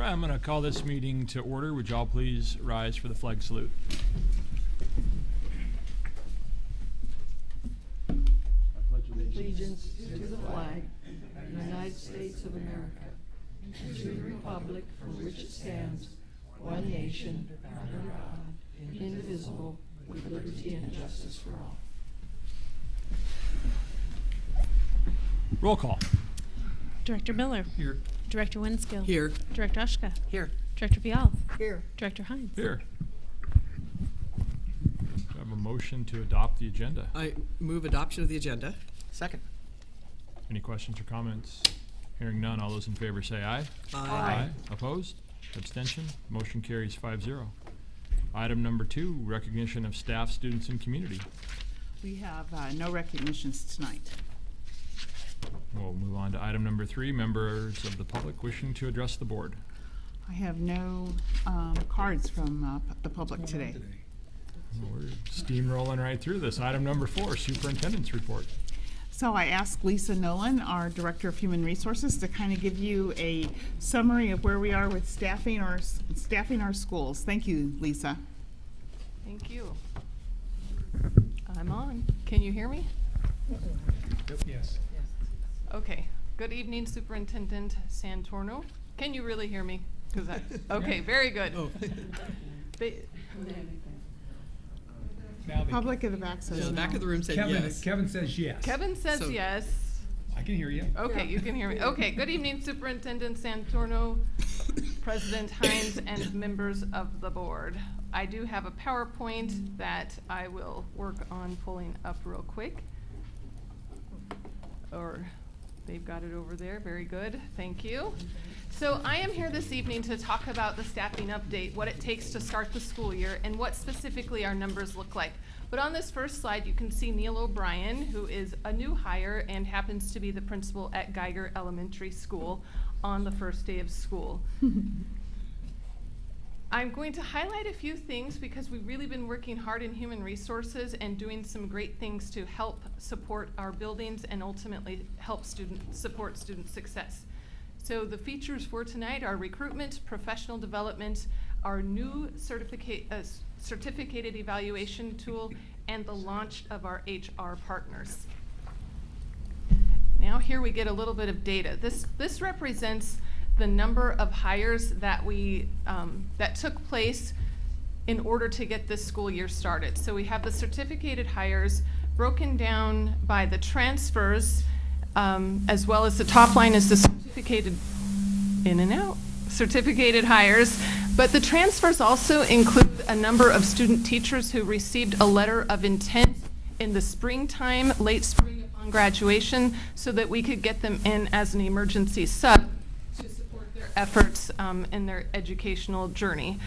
right, I'm going to call this meeting to order. Would you all please rise for the flag salute? Allegiance to the flag of the United States of America, and to the republic for which it stands, one nation, under God, indivisible, with liberty and justice for all. Roll call. Director Miller. Here. Director Winskill. Here. Director Ushka. Here. Director Vial. Here. Director Hines. Here. Do I have a motion to adopt the agenda? I move adoption of the agenda. Second. Any questions or comments? Hearing none, all those in favor say aye. Aye. Opposed? Abstention? Motion carries 5-0. Item number 2, recognition of staff, students, and community. We have no recognitions tonight. We'll move on to item number 3, members of the public wishing to address the board. I have no cards from the public today. Well, we're steamrolling right through this. Item number 4, superintendent's report. So I asked Lisa Nolan, our Director of Human Resources, to kind of give you a summary of where we are with staffing our schools. Thank you, Lisa. Thank you. I'm on. Can you hear me? Yes. Okay. Good evening, Superintendent Santorno. Can you really hear me? Okay, very good. Oh. Public at the back says The no. back of the room said yes. Kevin says yes. Kevin says So- yes. I can hear you. Okay, you can hear me. Okay, good evening, Superintendent Santorno, President Hines, and members of the board. I do have a PowerPoint that I will work on pulling up real quick. Or they've got it over there. Very good. Thank you. So I am here this evening to talk about the staffing update, what it takes to start the school year, and what specifically our numbers look like. But on this first slide, you can see Neil O'Brien, who is a new hire and happens to be the principal at Geiger Elementary School on the first day of school. I'm going to highlight a few things because we've really been working hard in human resources and doing some great things to help support our buildings and ultimately help support student success. So the features for tonight are recruitment, professional development, our new certificated evaluation tool, and the launch of our HR partners. Now here we get a little bit of data. This represents the number of hires that that took place in order to get this school year started. So we have the certificated hires broken down by the transfers, as well as the top line is the certificated in and out, certificated hires. But the transfers also include a number of student teachers who received a letter of intent in the springtime, late spring upon graduation, so that we could get them in as an emergency sub to support their efforts in their educational journey.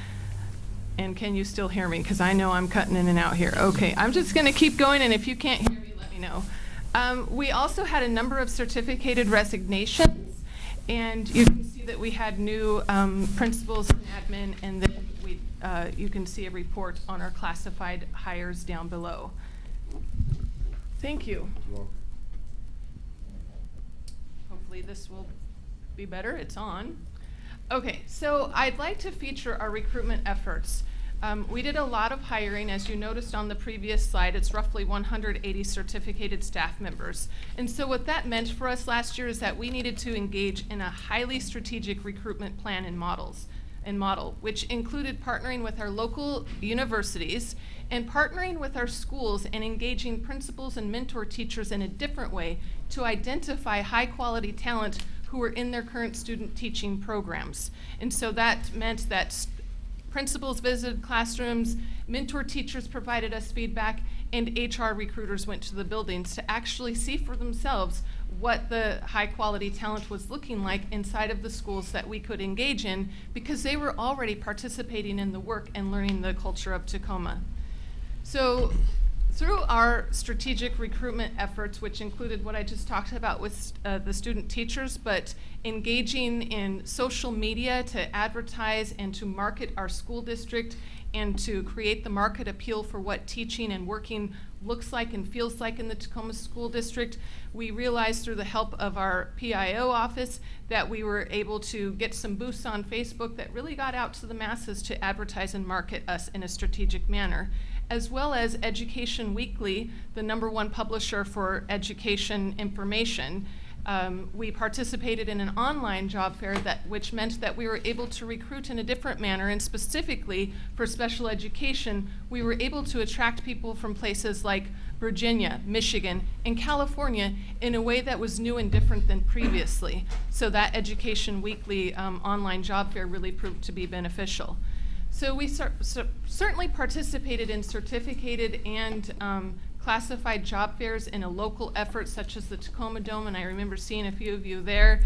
And can you still hear me? Because I know I'm cutting in and out here. Okay, I'm just going to keep going, and if you can't hear me, let me know. We also had a number of certificated resignations, and you can see that we had new principals and admin, and then you can see a report on our classified hires down below. Thank you. Hopefully this will be better. It's on. Okay, so I'd like to feature our recruitment efforts. We did a lot of hiring, as you noticed on the previous slide. It's roughly 180 certificated staff members. And so what that meant for us last year is that we needed to engage in a highly strategic recruitment plan and model, which included partnering with our local universities and partnering with our schools and engaging principals and mentor teachers in a different way to identify high-quality talent who were in their current student teaching programs. And so that meant that principals visited classrooms, mentor teachers provided us feedback, and HR recruiters went to the buildings to actually see for themselves what the high-quality talent was looking like inside of the schools that we could engage in, because they were already participating in the work and learning the culture of Tacoma. So through our strategic recruitment efforts, which included what I just talked about with the student teachers, but engaging in social media to advertise and to market our school district and to create the market appeal for what teaching and working looks like and feels like in the Tacoma School District, we realized through the help of our PIO office that we were able to get some boosts on Facebook that really got out to the masses to advertise and market us in a strategic manner, as well as Education Weekly, the #1 publisher for education information. We participated in an online job fair which meant that we were able to recruit in a different manner, and specifically for special education, we were able to attract people from places like Virginia, Michigan, and California in a way that was new and different than previously. So that Education Weekly online job fair really proved to be beneficial. So we certainly participated in certificated and classified job fairs in a local effort such as the Tacoma Dome, and I remember seeing a few of you there.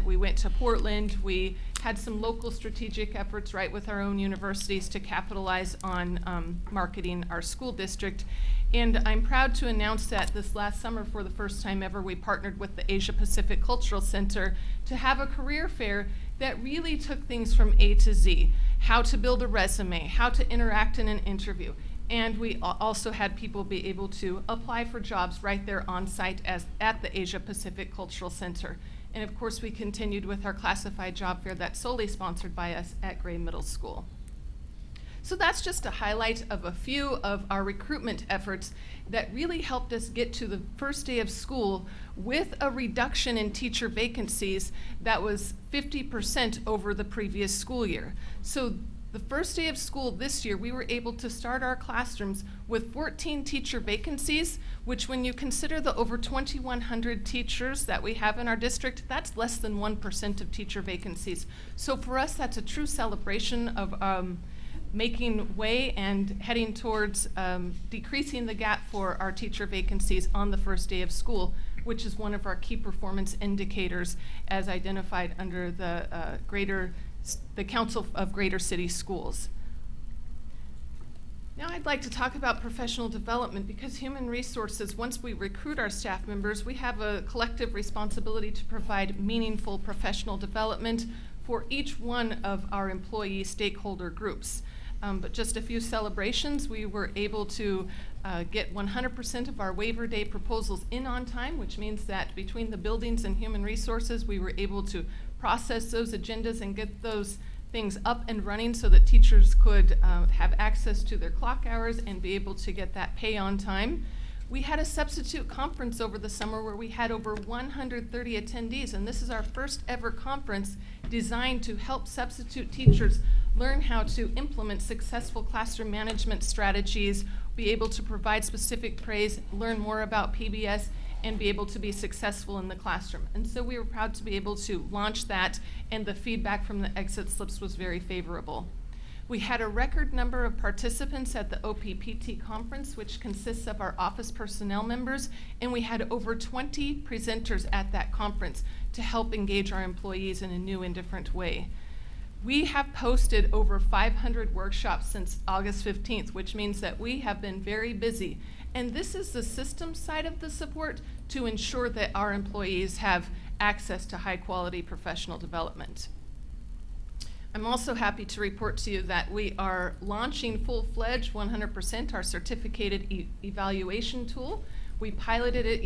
We went to Portland. We had some local strategic efforts right with our own universities to capitalize on marketing our school district. And I'm proud to announce that this last summer, for the first time ever, we partnered with the Asia Pacific Cultural Center to have a career fair that really took things from A to Z. How to build a resume, how to interact in an interview. And we also had people be able to apply for jobs right there on site at the Asia Pacific Cultural Center. And of course, we continued with our classified job fair that's solely sponsored by us at Gray Middle School. So that's just a highlight of a few of our recruitment efforts that really helped us get to the first day of school with a reduction in teacher vacancies that was 50% over the previous school year. So the first day of school this year, we were able to start our classrooms with 14 teacher vacancies, which when you consider the over 2,100 teachers that we have in our district, that's less than 1% of teacher vacancies. So for us, that's a true celebration of making way and heading towards decreasing the gap for our teacher vacancies on the first day of school, which is one of our key performance indicators as identified under the Council of Greater City Schools. Now I'd like to talk about professional development, because human resources, once we recruit our staff members, we have a collective responsibility to provide meaningful professional development for each one of our employee stakeholder groups. But just a few celebrations, we were able to get 100% of our waiver day proposals in on time, which means that between the buildings and human resources, we were able to process those agendas and get those things up and running so that teachers could have access to their clock hours and be able to get that pay on time. We had a substitute conference over the summer where we had over 130 attendees, and this is our first ever conference designed to help substitute teachers learn how to implement successful classroom management strategies, be able to provide specific praise, learn more about PBS, and be able to be successful in the classroom. And so we were proud to be able to launch that, and the feedback from the exit slips was very favorable. We had a record number of participants at the OPPT conference, which consists of our office personnel members, and we had over 20 presenters at that conference to help engage our employees in a new and different way. We have posted over 500 workshops since August 15th, which means that we have been very busy. And this is the system side of the support to ensure that our employees have access to high quality professional development. I'm also happy to report to you that we are launching full-fledged 100% our certificated evaluation tool. We piloted it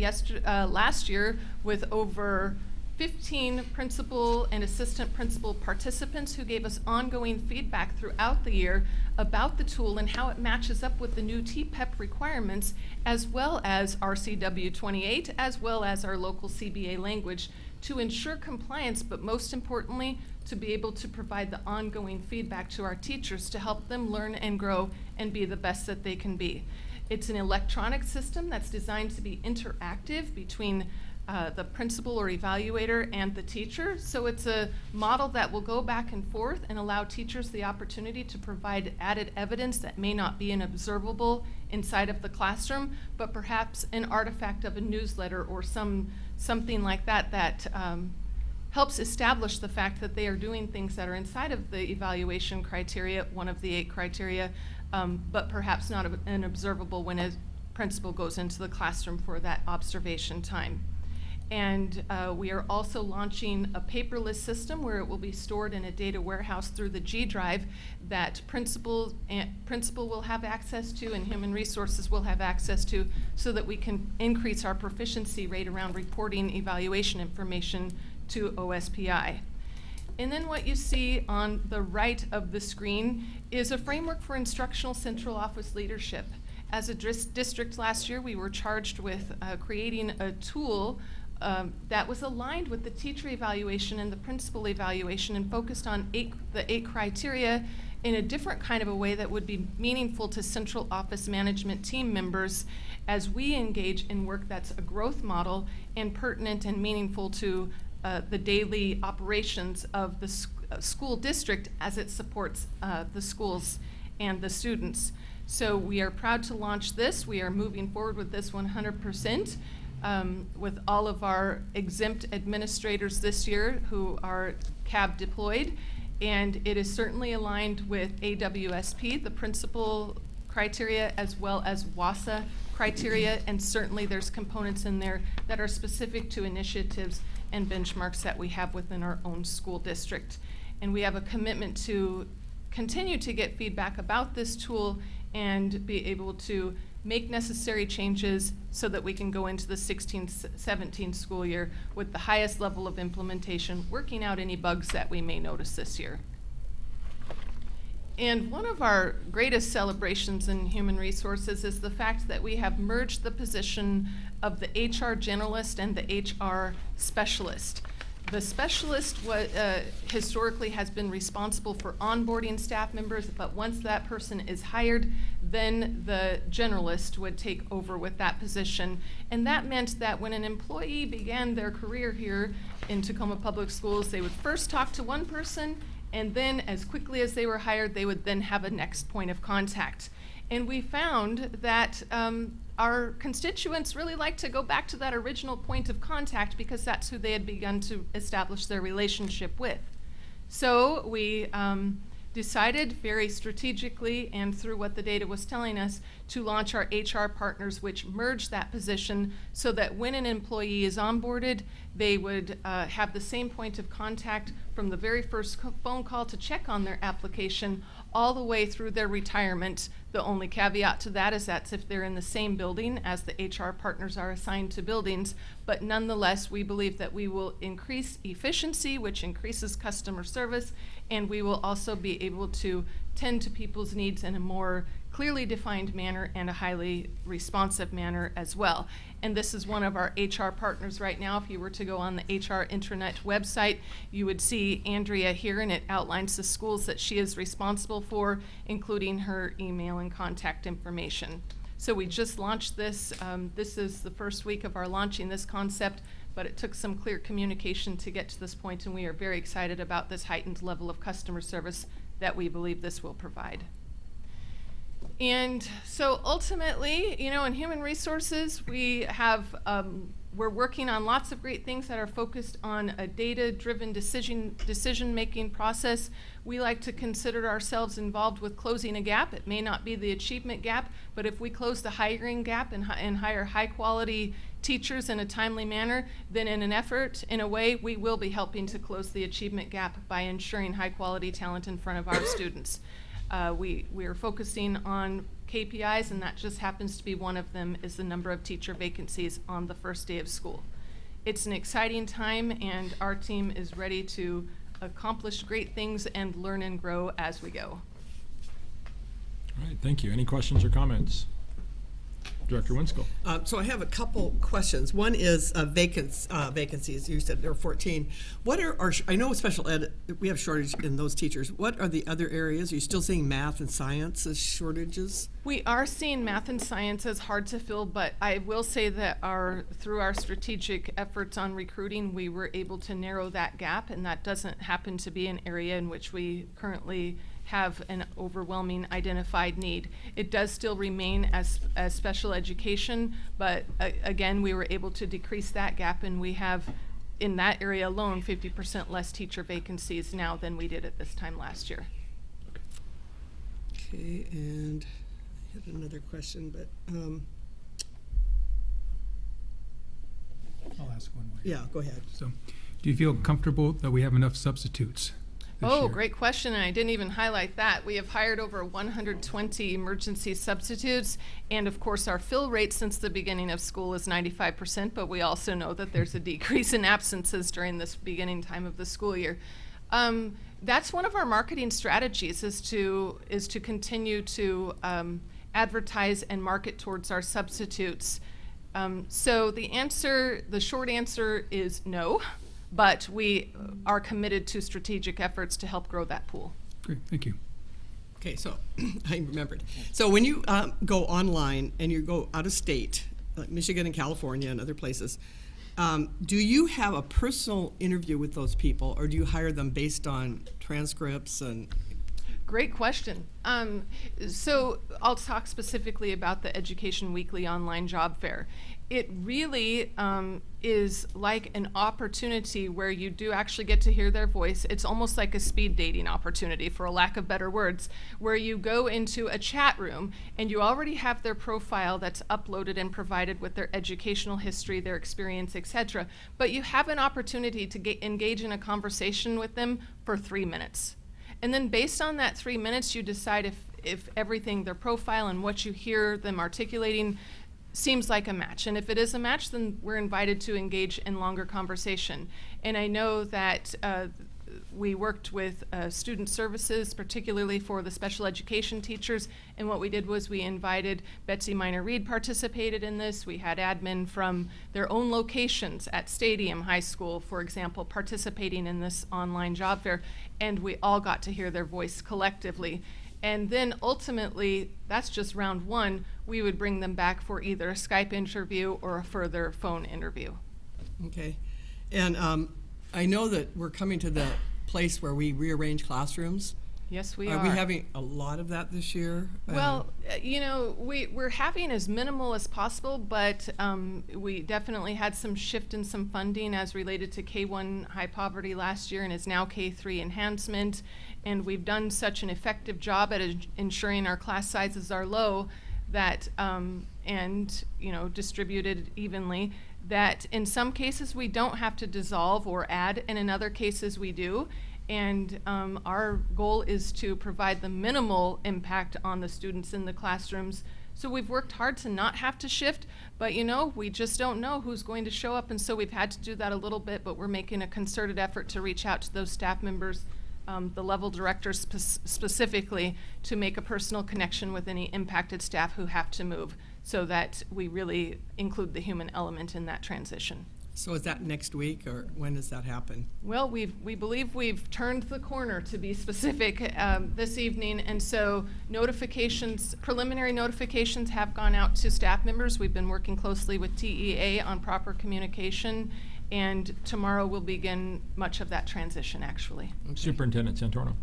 last year with over 15 principal and assistant principal participants who gave us ongoing feedback throughout the year about the tool and how it matches up with the new TPEP requirements, as well as RCW 28, as well as our local CBA language, to ensure compliance, but most importantly, to be able to provide the ongoing feedback to our teachers to help them learn and grow and be the best that they can be. It's an electronic system that's designed to be interactive between the principal or evaluator and the teacher. So it's a model that will go back and forth and allow teachers the opportunity to provide added evidence that may not be an observable inside of the classroom, but perhaps an artifact of a newsletter or something like that that helps establish the fact that they are doing things that are inside of the evaluation criteria, one of the 8 criteria, but perhaps not an observable when a principal goes into the classroom for that observation time. And we are also launching a paperless system where it will be stored in a data warehouse through the G Drive that principal will have access to and human resources will have access to, so that we can increase our proficiency rate around reporting evaluation information to OSPI. And then what you see on the right of the screen is a framework for instructional central office leadership. As a district last year, we were charged with creating a tool that was aligned with the teacher evaluation and the principal evaluation and focused on the eight criteria in a different kind of a way that would be meaningful to central office management team members as we engage in work that's a growth model and pertinent and meaningful to the daily operations of the school district as it supports the schools and the students. So we are proud to launch this. We are moving forward with this 100%. With all of our exempt administrators this year who are CAB deployed, and it is certainly aligned with AWSP, the principal criteria, as well as WASA criteria, and certainly there's components in there that are specific to initiatives and benchmarks that we have within our own school district. And we have a commitment to continue to get feedback about this tool and be able to make necessary changes so that we can go into the 16-17 school year with the highest level of implementation, working out any bugs that we may notice this year. And one of our greatest celebrations in human resources is the fact that we have merged the position of the HR generalist and the HR specialist. The specialist historically has been responsible for onboarding staff members, but once that person is hired, then the generalist would take over with that position. And that meant that when an employee began their career here in Tacoma Public Schools, they would first talk to one person, and then as quickly as they were hired, they would then have a next point of contact. And we found that our constituents really like to go back to that original point of contact because that's who they had begun to establish their relationship with. So we decided very strategically and through what the data was telling us to launch our HR partners, which merge that position so that when an employee is onboarded, they would have the same point of contact from the very first phone call to check on their application all the way through their retirement. The only caveat to that is that's if they're in the same building as the HR partners are assigned to buildings, but nonetheless, we believe that we will increase efficiency, which increases customer service, and we will also be able to tend to people's needs in a more clearly defined manner and a highly responsive manner as well. And this is one of our HR partners right now. If you were to go on the HR intranet website, you would see Andrea here, and it outlines the schools that she is responsible for, including her email and contact information. So we just launched this. This is the first week of our launching this concept, but it took some clear communication to get to this point, and we are very excited about this heightened level of customer service that we believe this will provide. And so ultimately, you know, in human resources, we have, we're working on lots of great things that are focused on a data-driven decision-making process. We like to consider ourselves involved with closing a gap. It may not be the achievement gap, but if we close the hiring gap and hire high-quality teachers in a timely manner, then in an effort, in a way, we will be helping to close the achievement gap by ensuring high-quality talent in front of our students. We are focusing on KPIs, and that just happens to be one of them, is the number of teacher vacancies on the first day of school. It's an exciting time, and our team is ready to accomplish great things and learn and grow as we go. All right, thank you. Any questions or comments? Director Winskill. So I have a couple questions. One is vacancies. You said there are 14. What are our, I know special ed, we have shortage in those teachers. What are the other areas? Are you still seeing math and science as shortages? We are seeing math and science as hard to fill, but I will say that through our strategic efforts on recruiting, we were able to narrow that gap, and that doesn't happen to be an area in which we currently have an overwhelming identified need. It does still remain as special education, but again, we were able to decrease that gap, and we have, in that area alone, 50% less teacher vacancies now than we did at this time last year. Okay, and I had another question, but I'll ask one way. Yeah, go ahead. So, do you feel comfortable that we have enough substitutes this Oh, year? great question, and I didn't even highlight that. We have hired over 120 emergency substitutes, and of course, our fill rate since the beginning of school is 95%, but we also know that there's a decrease in absences during this beginning time of the school year. That's one of our marketing strategies, is to continue to advertise and market towards our substitutes. So the short answer is no, but we are committed to strategic efforts to help grow that pool. Great, thank you. Okay, so I remembered. So when you go online and you go out of state, like Michigan and California and other places, do you have a personal interview with those people, or do you hire them based on transcripts and? Great question. So I'll talk specifically about the Education Weekly online job fair. It really is like an opportunity where you do actually get to hear their voice. It's almost like a speed dating opportunity, for a lack of better words, where you go into a chat room and you already have their profile that's uploaded and provided with their educational history, their experience, etc. But you have an opportunity to engage in a conversation with them for 3 minutes. And then based on that 3 minutes, you decide if everything, their profile and what you hear them articulating, seems like a match. And if it is a match, then we're invited to engage in longer conversation. And I know that we worked with student services, particularly for the special education teachers, and what we did was we invited Betsy Minor-Reed participated in this. We had admin from their own locations at Stadium High School, for example, participating in this online job fair, and we all got to hear their voice collectively. And then ultimately, that's just round one, we would bring them back for either a Skype interview or a further phone interview. Okay. And I know that we're coming to the place where we rearrange classrooms. Yes, we Are are. we having a lot of that this year? Well, we're having as minimal as possible, but we definitely had some shift in some funding as related to K-1 high poverty last year and is now K-3 enhancement. And we've done such an effective job at ensuring our class sizes are low that, and distributed evenly, that in some cases we don't have to dissolve or add, and in other cases we do. And our goal is to provide the minimal impact on the students in the classrooms. So we've worked hard to not have to shift, but we just don't know who's going to show up, and so we've had to do that a little bit, but we're making a concerted effort to reach out to those staff members, the level directors specifically, to make a personal connection with any impacted staff who have to move, so that we really include the human element in that transition. So is that next week, or when does that happen? Well, we believe we've turned the corner, to be specific, this evening, and so preliminary notifications have gone out to staff members. We've been working closely with TEA on proper communication, and tomorrow we'll begin much of that transition, actually. Superintendent Santorno.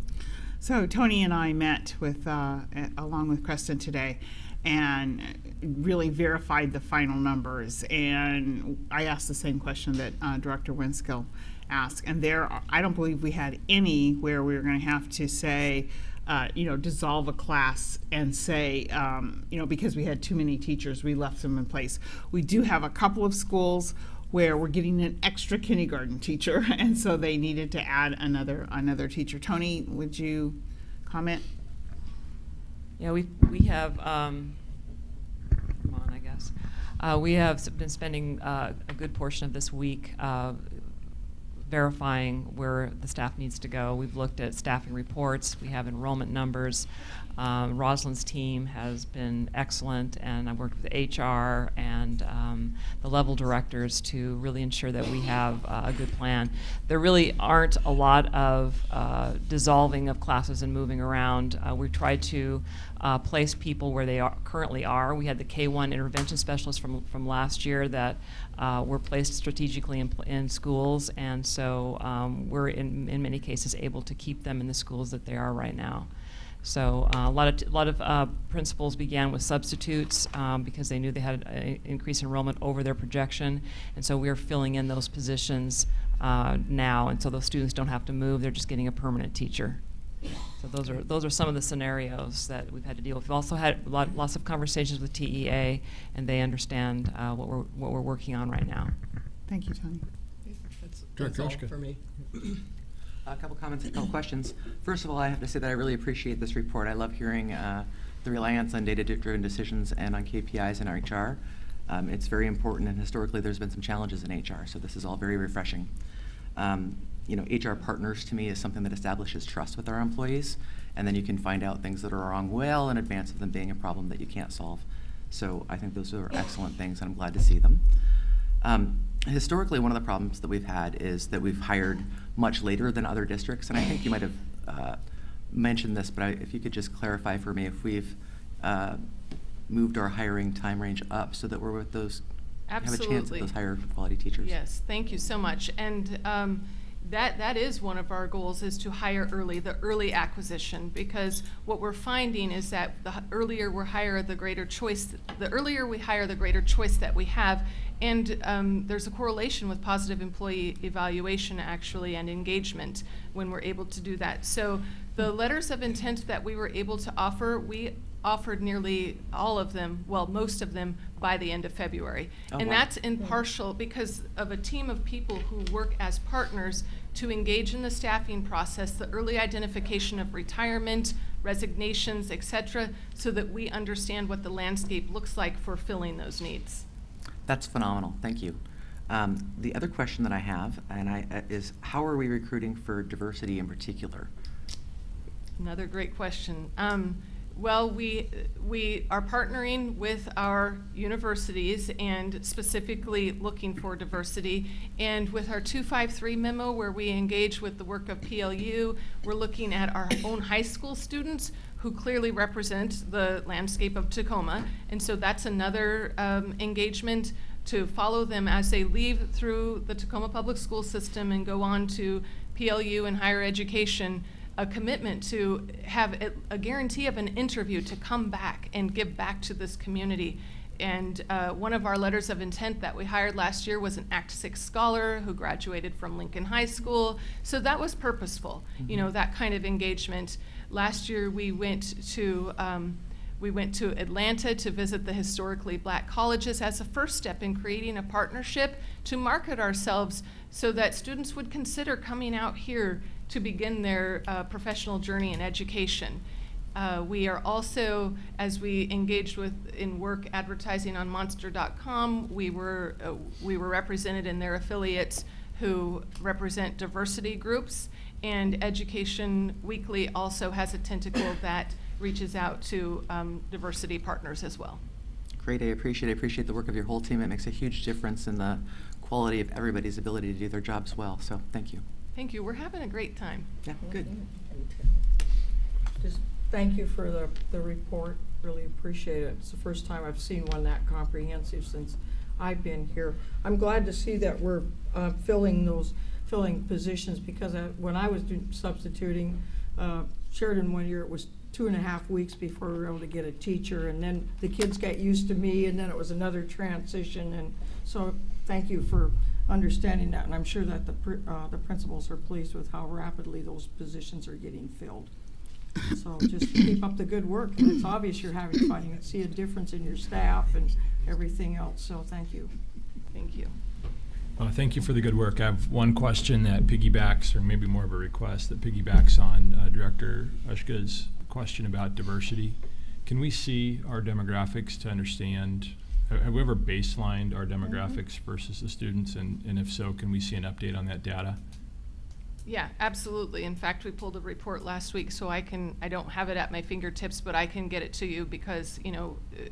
So Tony and I met with, along with Creston today, and really verified the final numbers. And I asked the same question that Director Winskill asked. And I don't believe we had any where we were going to have to say, dissolve a class and say, because we had too many teachers, we left them in place. We do have a couple of schools where we're getting an extra kindergarten teacher, and so they needed to add another teacher. Tony, would you comment? Yeah, we have, we have been spending a good portion of this week verifying where the staff needs to go. We've looked at staffing reports, we have enrollment numbers. Rosalind's team has been excellent, and I've worked with HR and the level directors to really ensure that we have a good plan. There really aren't a lot of dissolving of classes and moving around. We tried to place people where they currently are. We had the K-1 intervention specialists from last year that were placed strategically in schools, and so we're in many cases able to keep them in the schools that they are right now. So a lot of principals began with substitutes because they knew they had an increased enrollment over their projection, and so we are filling in those positions now, and so those students don't have to move; they're just getting a permanent teacher. So those are some of the scenarios that we've had to deal with. We've also had lots of conversations with TEA, and they understand what we're working on right now. Thank you, Tony. That's Director all Ushka. for me. A couple comments, a couple questions. First of all, I have to say that I really appreciate this report. I love hearing the reliance on data-driven decisions and on KPIs in our HR. It's very important, and historically there's been some challenges in HR, so this is all very refreshing. HR partners to me is something that establishes trust with our employees, and then you can find out things that are wrong well in advance of them being a problem that you can't solve. So I think those are excellent things, and I'm glad to see them. Historically, one of the problems that we've had is that we've hired much later than other districts, and I think you might have mentioned this, but if you could just clarify for me if we've moved our hiring time range up so that we're with those, have a chance at Absolutely. those higher quality teachers. Yes, thank you so much. And that is one of our goals, is to hire early, the early acquisition, because what we're finding is that the earlier we hire, the greater choice that we have. And there's a correlation with positive employee evaluation, actually, and engagement when we're able to do that. So the letters of intent that we were able to offer, we offered nearly all of them, well, most of them, by the end of February. Oh, And wow. that's in partial because of a team of people who work as partners to engage in the staffing process, the early identification of retirement, resignations, et cetera, so that we understand what the landscape looks like for filling those needs. That's phenomenal. Thank you. The other question that I have is how are we recruiting for diversity in particular? Another great question. Well, we are partnering with our universities and specifically looking for diversity. And with our 253 memo, where we engage with the work of PLU, we're looking at our own high school students who clearly represent the landscape of Tacoma. And so that's another engagement to follow them as they leave through the Tacoma Public School system and go on to PLU and higher education. A commitment to have a guarantee of an interview to come back and give back to this community. And one of our letters of intent that we hired last year was an Act 6 scholar who graduated from Lincoln High School. So that was purposeful, that kind of engagement. Last year we went to Atlanta to visit the historically black colleges as a first step in creating a partnership to market ourselves so that students would consider coming out here to begin their professional journey in education. We are also, as we engaged in work advertising on Monster.com, we were represented in their affiliates who represent diversity groups, and Education Weekly also has a tentacle that reaches out to diversity partners as well. Great, I appreciate the work of your whole team. It makes a huge difference in the quality of everybody's ability to do their jobs well, so thank you. Thank you. We're having a great time. Yeah, good. Just thank you for the report. Really appreciate it. It's the first time I've seen one that comprehensive since I've been here. I'm glad to see that we're filling positions, because when I was substituting Sheridan one year, it was 2.5 weeks before we were able to get a teacher, and then the kids got used to me, and then it was another transition. And so thank you for understanding that, and I'm sure that the principals are pleased with how rapidly those positions are getting filled. So just keep up the good work, and it's obvious you're finding it. See a difference in your staff and everything else, so thank you. Thank you. Thank you for the good work. I have one question that piggybacks, or maybe more of a request, that piggybacks on Director Ushka's question about diversity. Can we see our demographics to understand, have we ever baselined our demographics versus the students? And if so, can we see an update on that data? Yeah, absolutely. In fact, we pulled a report last week, so I don't have it at my fingertips, but I can get it to you, because,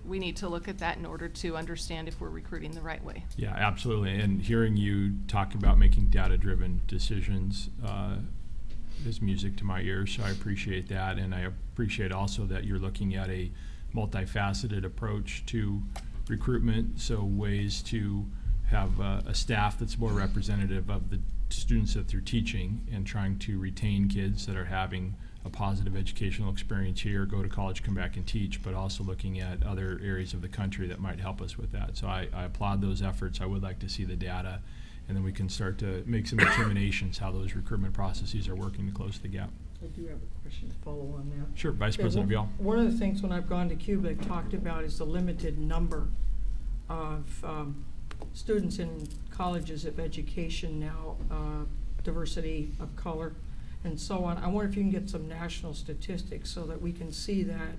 we need to look at that in order to understand if we're recruiting the right way. Yeah, absolutely. And hearing you talk about making data-driven decisions is music to my ears, so I appreciate that. And I appreciate also that you're looking at a multifaceted approach to recruitment, so ways to have a staff that's more representative of the students that they're teaching, and trying to retain kids that are having a positive educational experience here, go to college, come back and teach, but also looking at other areas of the country that might help us with that. So I applaud those efforts. I would like to see the data, and then we can start to make some determinations how those recruitment processes are working to close the gap. I do have a question to follow on that. Sure, Vice President Vial. One of the things when I've gone to Cuba, I've talked about is the limited number of students in colleges of education now, diversity of color and so on. I wonder if you can get some national statistics so that we can see that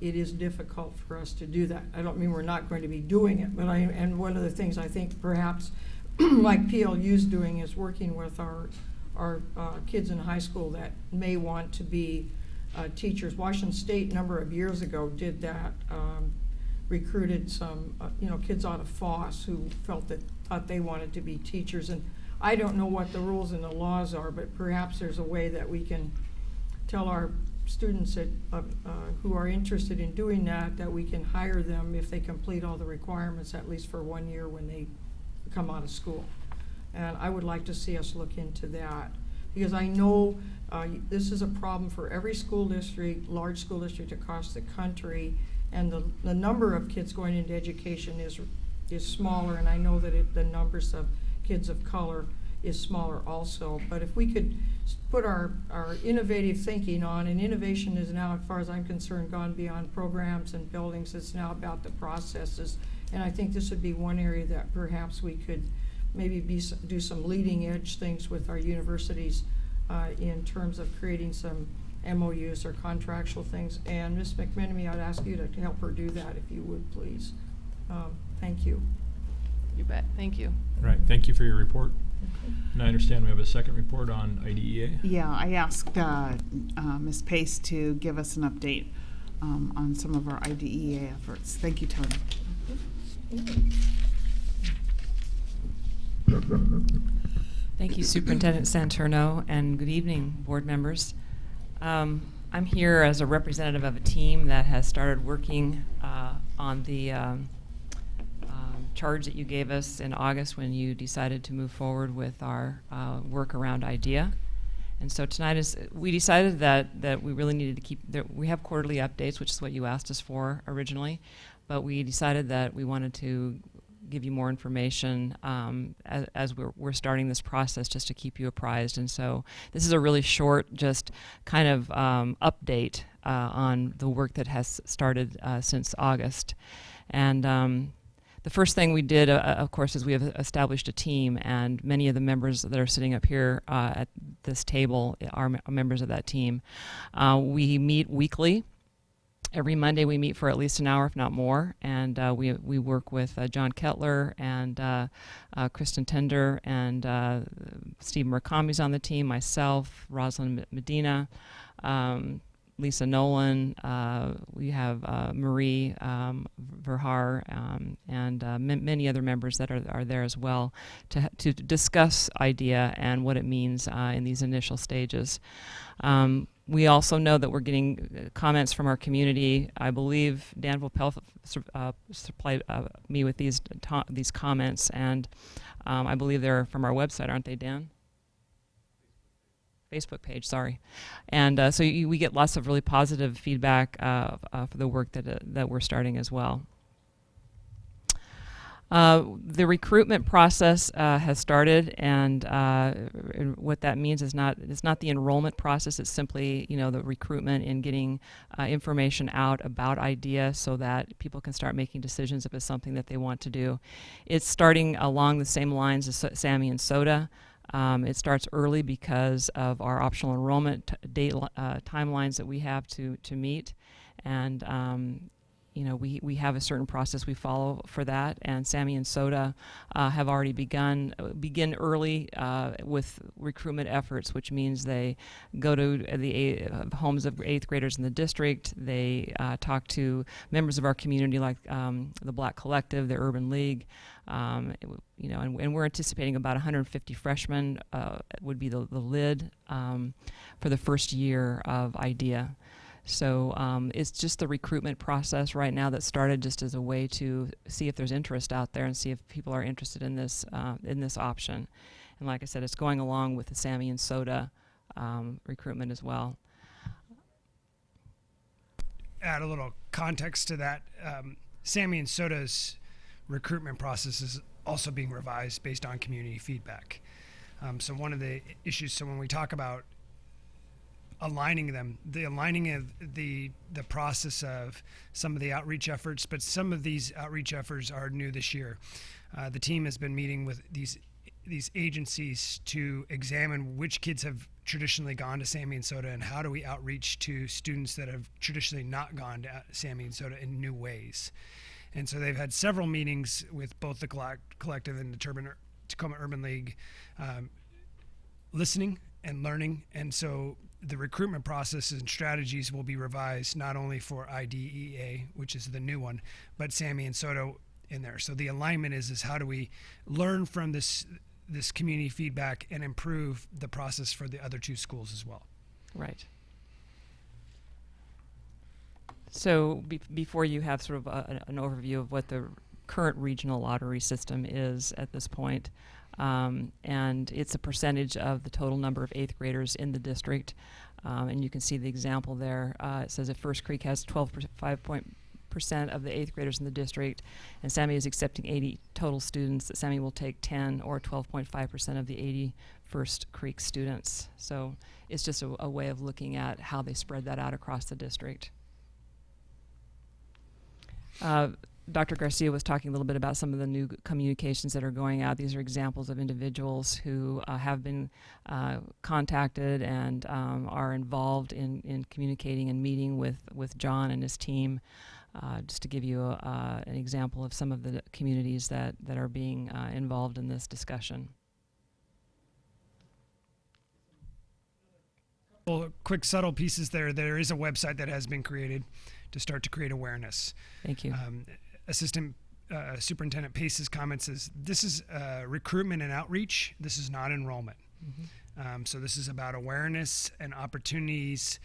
it is difficult for us to do that. I don't mean we're not going to be doing it, but and one of the things I think perhaps like PLU's doing is working with our kids in high school that may want to be teachers. Washington State a number of years ago did that, recruited some kids out of Foss who thought they wanted to be teachers. And I don't know what the rules and the laws are, but perhaps there's a way that we can tell our students that, who are interested in doing that we can hire them if they complete all the requirements, at least for 1 year when they come out of school. And I would like to see us look into that, because I know this is a problem for every school district, large school district across the country, and the number of kids going into education is smaller, and I know that the numbers of kids of color is smaller also. But if we could put our innovative thinking on, and innovation is now, as far as I'm concerned, gone beyond programs and buildings. It's now about the processes, and I think this would be one area that perhaps we could maybe do some leading edge things with our universities in terms of creating some MOUs or contractual things. And Ms. McMenemy, I'd ask you to help her do that if you would, please. Thank you. You bet. Thank you. All right, thank you for your report. And I understand we have a second report on IDEA. Yeah, I asked Ms. Pace to give us an update on some of our IDEA efforts. Thank you, Tony. Thank you, Superintendent Santurno, and good evening, board members. I'm here as a representative of a team that has started working on the charge that you gave us in August when you decided to move forward with our work around IDEA. And so tonight we decided that we really needed to keep, we have quarterly updates, which is what you asked us for originally, but we decided that we wanted to give you more information as we're starting this process, just to keep you apprised. And so this is a really short, just kind of update on the work that has started since August. And the first thing we did, of course, is we have established a team, and many of the members that are sitting up here at this table are members of that team. We meet weekly. Every Monday we meet for at least an hour, if not more, and we work with John Kettler and Kristen Tender and Steve Murakami's on the team, myself, Rosalind Medina, Lisa Nolan, we have Marie Verhar, and many other members that are there as well to discuss IDEA and what it means in these initial stages. We also know that we're getting comments from our community. I believe Dan Vopel supplied me with these comments, and I believe they're from our website, aren't they, Dan? Facebook page, sorry. And so we get lots of really positive feedback for the work that we're starting as well. The recruitment process has started, and what that means is it's not the enrollment process. It's simply, the recruitment and getting information out about IDEA so that people can start making decisions if it's something that they want to do. It's starting along the same lines as Sammy and Soda. It starts early because of our optional enrollment date timelines that we have to meet, and we have a certain process we follow for that, and Sammy and Soda have already begin early with recruitment efforts, which means they go to the homes of 8th graders in the district. They talk to members of our community like the Black Collective, the Urban League, and we're anticipating about 150 freshmen would be the lid for the first year of IDEA. So it's just the recruitment process right now that started just as a way to see if there's interest out there and see if people are interested in this option. And like I said, it's going along with the Sammy and Soda recruitment as well. Add a little context to that. Sammy and Soda's recruitment process is also being revised based on community feedback. So one of the issues, so when we talk about aligning them, the aligning of the process of some of the outreach efforts, but some of these outreach efforts are new this year. the team has been meeting with these agencies to examine which kids have traditionally gone to Sammy and Soda, and how do we outreach to students that have traditionally not gone to Sammy and Soda in new ways. And so they've had several meetings with both the collective and the Tacoma Urban League, listening and learning. And so the recruitment process and strategies will be revised not only for IDEA, which is the new one, but Sammy and Soda in there. So the alignment is how do we learn from this community feedback and improve the process for the other two schools as well. Right. So before you have sort of an overview of what the current regional lottery system is at this point, and it's a percentage of the total number of 8th graders in the district, and you can see the example there. It says that First Creek has 12.5% of the 8th graders in the district, and Sammy is accepting 80 total students. That Sammy will take 10 or 12.5% of the 80 First Creek students. So it's just a way of looking at how they spread that out across the district. Dr. Garcia was talking a little bit about some of the new communications that are going out. These are examples of individuals who have been contacted and are involved in communicating and meeting with John and his team. Just to give you an example of some of the communities that are being involved in this discussion. Well, quick subtle pieces there. There is a website that has been created to start to create awareness. Thank you. Assistant Superintendent Pace's comments is this is recruitment and outreach. This is not enrollment. Mm-hmm. So this is about awareness and opportunities.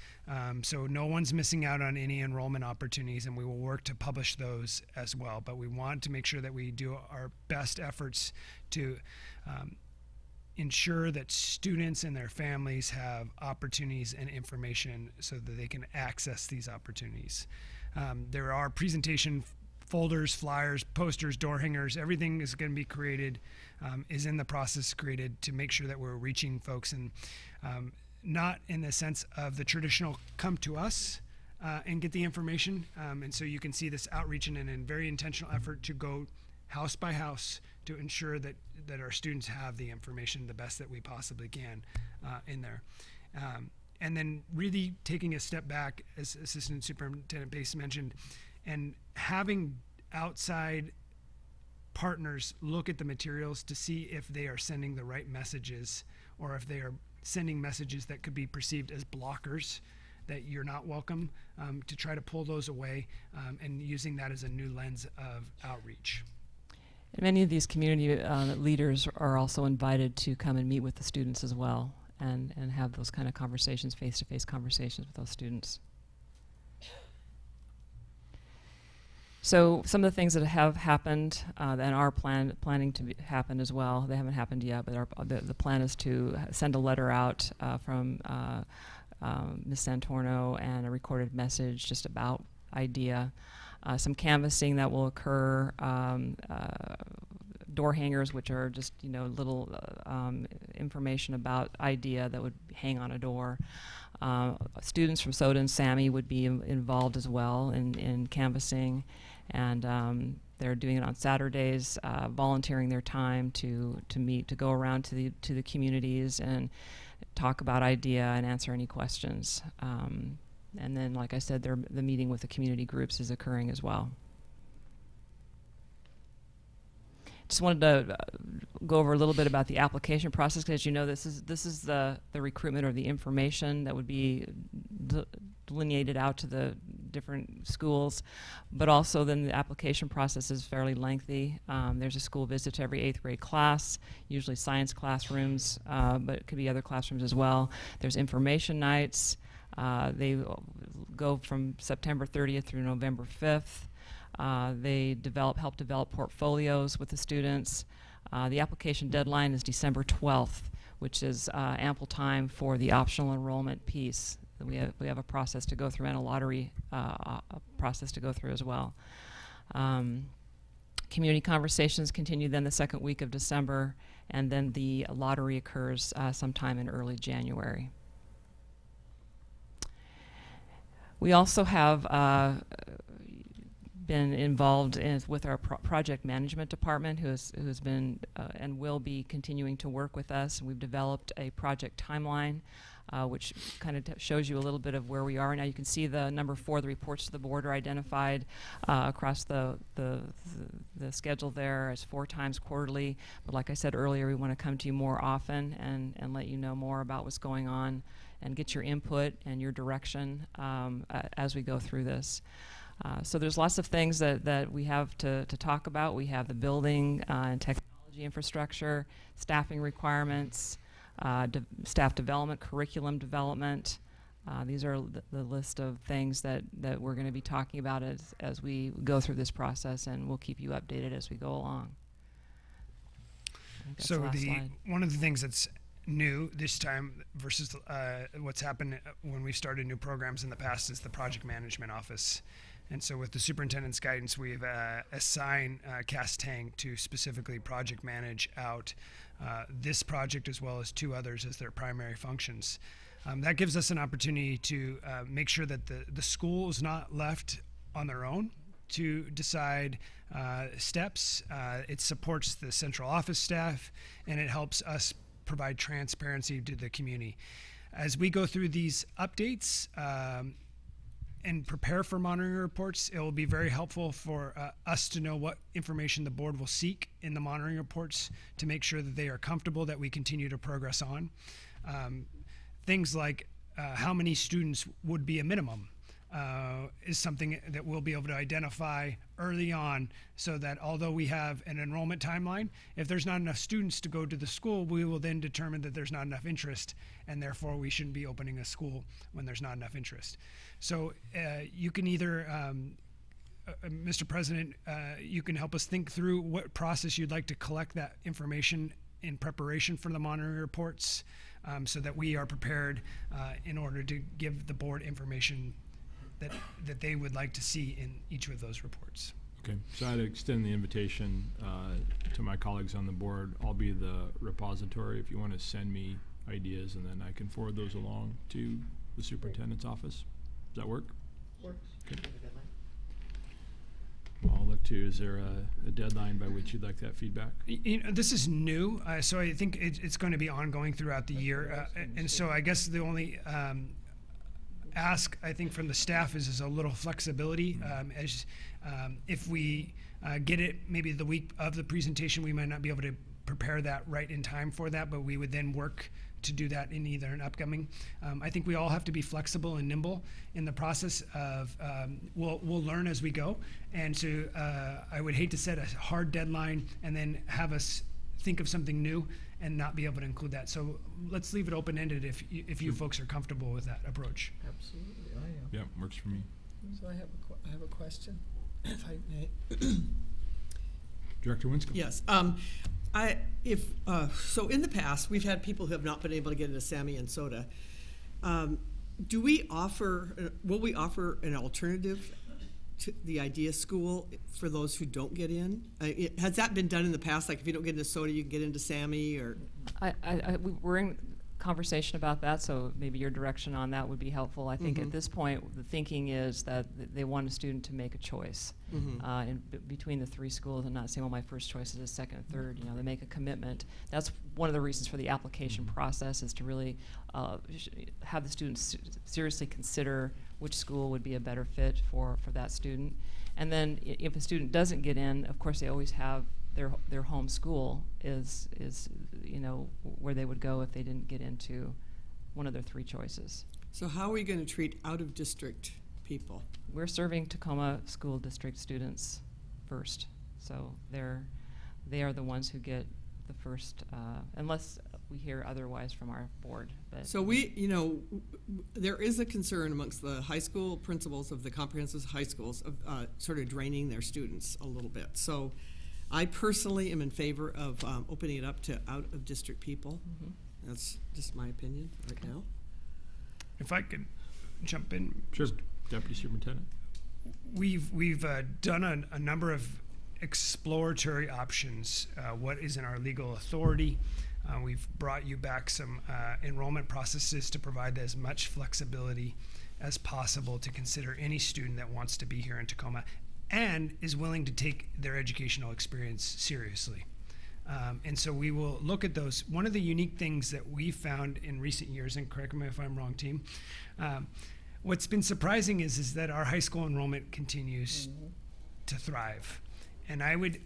So no one's missing out on any enrollment opportunities, and we will work to publish those as well. But we want to make sure that we do our best efforts to ensure that students and their families have opportunities and information so that they can access these opportunities. There are presentation folders, flyers, posters, door hangers, everything is going to be created, is in the process created to make sure that we're reaching folks, and not in the sense of the traditional come to us and get the information. And so you can see this outreach in a very intentional effort to go house by house to ensure that our students have the information the best that we possibly can in there. And then really taking a step back, as Assistant Superintendent Pace mentioned, and having outside partners look at the materials to see if they are sending the right messages, or if they are sending messages that could be perceived as blockers, that you're not welcome, to try to pull those away, and using that as a new lens of outreach. And many of these community leaders are also invited to come and meet with the students as well, and have those kind of conversations, face-to-face conversations with those students. So some of the things that have happened and are planning to happen as well, they haven't happened yet, but the plan is to send a letter out from Ms. Santorno and a recorded message just about IDEA. Some canvassing that will occur, door hangers, which are just little information about IDEA that would hang on a door. Students from Soda and Sammy would be involved as well in canvassing, and they're doing it on Saturdays, volunteering their time to meet, to go around to the communities and talk about IDEA and answer any questions. And then, like I said, the meeting with the community groups is occurring as well. Just wanted to go over a little bit about the application process, because, this is the recruitment or the information that would be delineated out to the different schools, but also then the application process is fairly lengthy. There's a school visit to every 8th grade class, usually science classrooms, but it could be other classrooms as well. There's information nights. They go from September 30th through November 5th. They help develop portfolios with the students. The application deadline is December 12th, which is ample time for the optional enrollment piece. We have a process to go through, and a lottery process to go through as well. Community conversations continue then the second week of December, and then the lottery occurs sometime in early January. We also have been involved with our project management department, who's been and will be continuing to work with us. We've developed a project timeline, which kind of shows you a little bit of where we are. Now you can see the number 4, the reports to the board, are identified across the schedule there as 4 times quarterly. But like I said earlier, we want to come to you more often and let you know more about what's going on and get your input and your direction as we go through this. So there's lots of things that we have to talk about. We have the building and technology infrastructure, staffing requirements, staff development, curriculum development. These are the list of things that we're going to be talking about as we go through this process, and we'll keep you updated as we go along. I think that's So the last slide. one of the things that's new this time versus what's happened when we've started new programs in the past is the project management office. And so with the superintendent's guidance, we've assigned Cass Tang to specifically project manage out this project as well as 2 others as their primary functions. That gives us an opportunity to make sure that the school is not left on their own to decide steps. It supports the central office staff, and it helps us provide transparency to the community. As we go through these updates and prepare for monitoring reports, it will be very helpful for us to know what information the board will seek in the monitoring reports to make sure that they are comfortable that we continue to progress on. Things like how many students would be a minimum is something that we'll be able to identify early on, so that although we have an enrollment timeline, if there's not enough students to go to the school, we will then determine that there's not enough interest, and therefore we shouldn't be opening a school when there's not enough interest. So you can either, Mr. President, you can help us think through what process you'd like to collect that information in preparation for the monitoring reports, so that we are prepared in order to give the board information that they would like to see in each of those reports. Okay, so I'd extend the invitation to my colleagues on the board. I'll be the repository if you want to send me ideas, and then I can forward those along to the superintendent's office. Does that work? Works. Okay. Well, I'll look to, is there a deadline by which you'd like that feedback? This is new, so I think it's going to be ongoing throughout the year. And so I guess the only ask, I think, from the staff is a little flexibility. If we get it maybe the week of the presentation, we might not be able to prepare that right in time for that, but we would then work to do that in either an upcoming. I think we all have to be flexible and nimble in the process of, we'll learn as we go. And so I would hate to set a hard deadline and then have us think of something new and not be able to include that. So let's leave it open-ended if you folks are comfortable with that approach. Absolutely, I am. Yeah, works for me. So I have a question, if I may. Director Winscombe? Yes. So in the past, we've had people who have not been able to get into Sammy and Soda. Will we offer an alternative to the Idea School for those who don't get in? Has that been done in the past? Like if you don't get into Soda, you can get into Sammy, or? We're in conversation about that, so maybe your direction on that would be helpful. I think at this point, the thinking is that they want a student to make a choice between the 3 schools, and not saying, well, my first choice is a second and third. You know, they make a commitment. That's one of the reasons for the application process, is to really have the students seriously consider which school would be a better fit for that student. And then if a student doesn't get in, of course, they always have their home school is you know, where they would go if they didn't get into one of their 3 choices. So how are we going to treat out-of-district people? We're serving Tacoma School District students first, so they are the ones who get the first, unless we hear otherwise from our board. But So there is a concern amongst the high school principals of the comprehensive high schools of sort of draining their students a little bit. So I personally am in favor of opening it up to out-of-district people. That's just my opinion right now. If I could jump in. Sure, Deputy Superintendent. We've done a number of exploratory options. What is in our legal authority? We've brought you back some enrollment processes to provide as much flexibility as possible to consider any student that wants to be here in Tacoma and is willing to take their educational experience seriously. And so we will look at those. One of the unique things that we found in recent years, and correct me if I'm wrong, team, what's been surprising is that our high school enrollment continues to thrive. And I would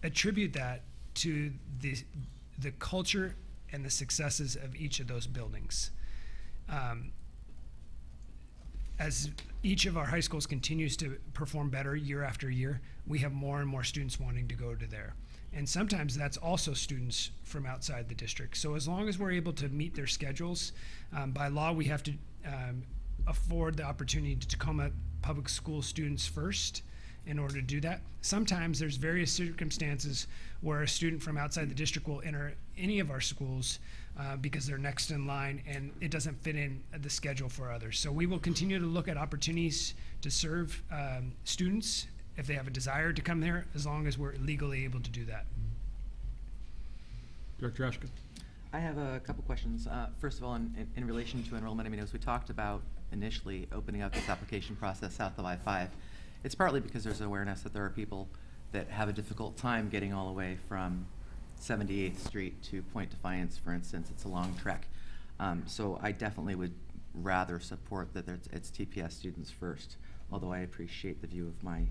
attribute that to the culture and the successes of each of those buildings. As each of our high schools continues to perform better year after year, we have more and more students wanting to go to there. And sometimes that's also students from outside the district. So as long as we're able to meet their schedules, by law we have to afford the opportunity to Tacoma Public School students first in order to do that. Sometimes there's various circumstances where a student from outside the district will enter any of our schools because they're next in line and it doesn't fit in the schedule for others. So we will continue to look at opportunities to serve students if they have a desire to come there, as long as we're legally able to do that. Director Ashka. I have a couple questions. First of all, in relation to enrollment, I mean, as we talked about initially opening up this application process south of I-5, it's partly because there's awareness that there are people that have a difficult time getting all the way from 78th Street to Point Defiance, for instance. It's a long trek. So I definitely would rather support that it's TPS students first, although I appreciate the view of my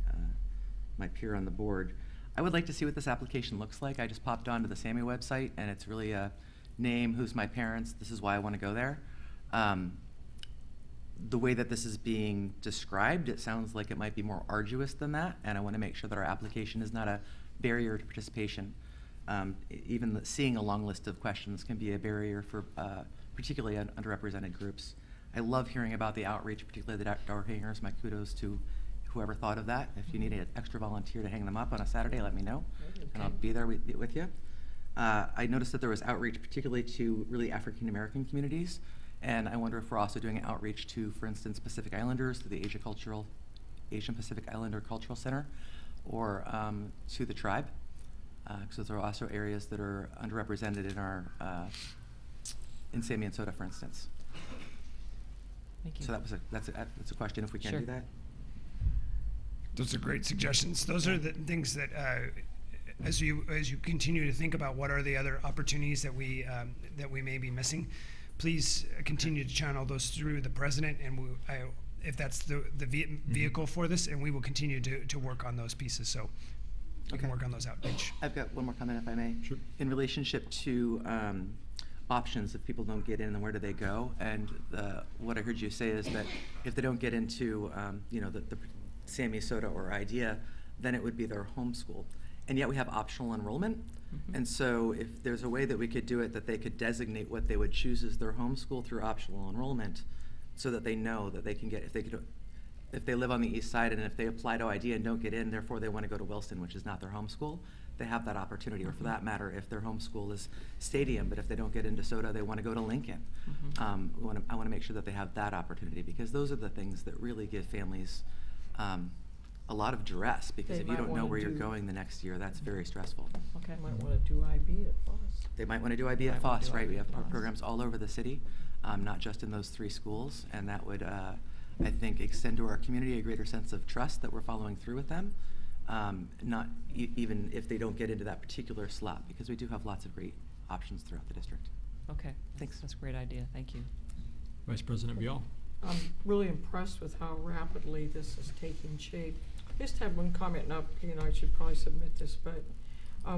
my peer on the board. I would like to see what this application looks like. I just popped onto the SAMI website, and it's really a name, who's my parents, this is why I want to go there. The way that this is being described, it sounds like it might be more arduous than that, and I want to make sure that our application is not a barrier to participation. Even seeing a long list of questions can be a barrier for particularly underrepresented groups. I love hearing about the outreach, particularly the door hangers. My kudos to whoever thought of that. If you need an extra volunteer to hang them up on a Saturday, let me know, and I'll be there with you. I noticed that there was outreach particularly to really African American communities, and I wonder if we're also doing outreach to, for instance, Pacific Islanders, to the Asian Pacific Islander Cultural Center, or to the tribe, because there are also areas that are underrepresented in our in San Minnesota, for instance. Thank you. So that's a question if we can Sure. do that. Those are great suggestions. Those are the things that, as you continue to think about what are the other opportunities that we may be missing, please continue to channel those through the president, and if that's the vehicle for this, and we will continue to work on those pieces. So we can Okay. work on those outreach. I've got one more comment, if I may. Sure. In relationship to options, if people don't get in, then where do they go? And what I heard you say is that if they don't get into, the San Minnesota or IDEA, then it would be their homeschool. And yet we have optional enrollment. Mm-hmm. And so if there's a way that we could do it, that they could designate what they would choose as their homeschool through optional enrollment, so that they know that they can get, if they live on the east side and if they apply to IDEA and don't get in, therefore they want to go to Wilson, which is not their homeschool, they have that opportunity. Or for that matter, if their homeschool is Stadium, but if they don't get into Soda, they want to go to Lincoln. Mm-hmm. I want to make sure that they have that opportunity, because those are the things that really give families a lot of duress, because They if you might don't know wanna where you're do- going the next year, that's very stressful. Okay. Might want to do IB at Foss. They might want to do IB at Might wanna Foss, do right? We IB have at Foss. programs all over the city, not just in those 3 schools, and that would, I think, extend to our community a greater sense of trust that we're following through with them, not even if they don't get into that particular slot, because we do have lots of great options throughout the district. Okay. Thanks. That's a great idea. Thank you. Vice President Vial. I'm really impressed with how rapidly this is taking shape. I just have one comment, and I should probably submit this, but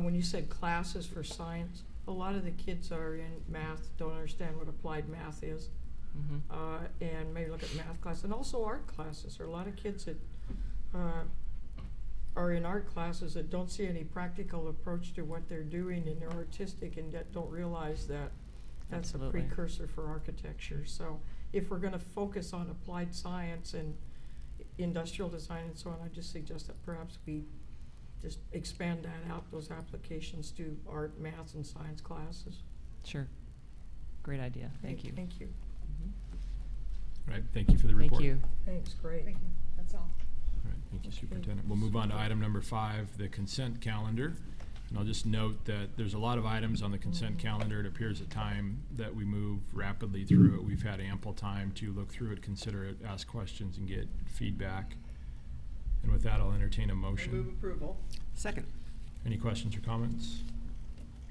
when you said classes for science, a lot of the kids are in math, don't understand what applied math is, Mm-hmm. and maybe look at math class, and also art classes. There are a lot of kids that are in art classes that don't see any practical approach to what they're doing, and they're artistic and yet don't realize that that's Absolutely. a precursor for architecture. So if we're going to focus on applied science and industrial design and so on, I just suggest that perhaps we just expand that out, those applications to art, math, and science classes. Sure. Great idea. Thank you. Thank you. Mhm. All right, thank you for the Thank report. you. Thanks, great. Thank you. That's all. All right, thank you, Superintendent. We'll move on to item number 5, the consent calendar. And I'll just note that there's a lot of items on the consent calendar. It appears at time that we move rapidly through it. We've had ample time to look through it, consider it, ask questions, and get feedback. And with that, I'll entertain a motion. Move approval. Second. Any questions or comments?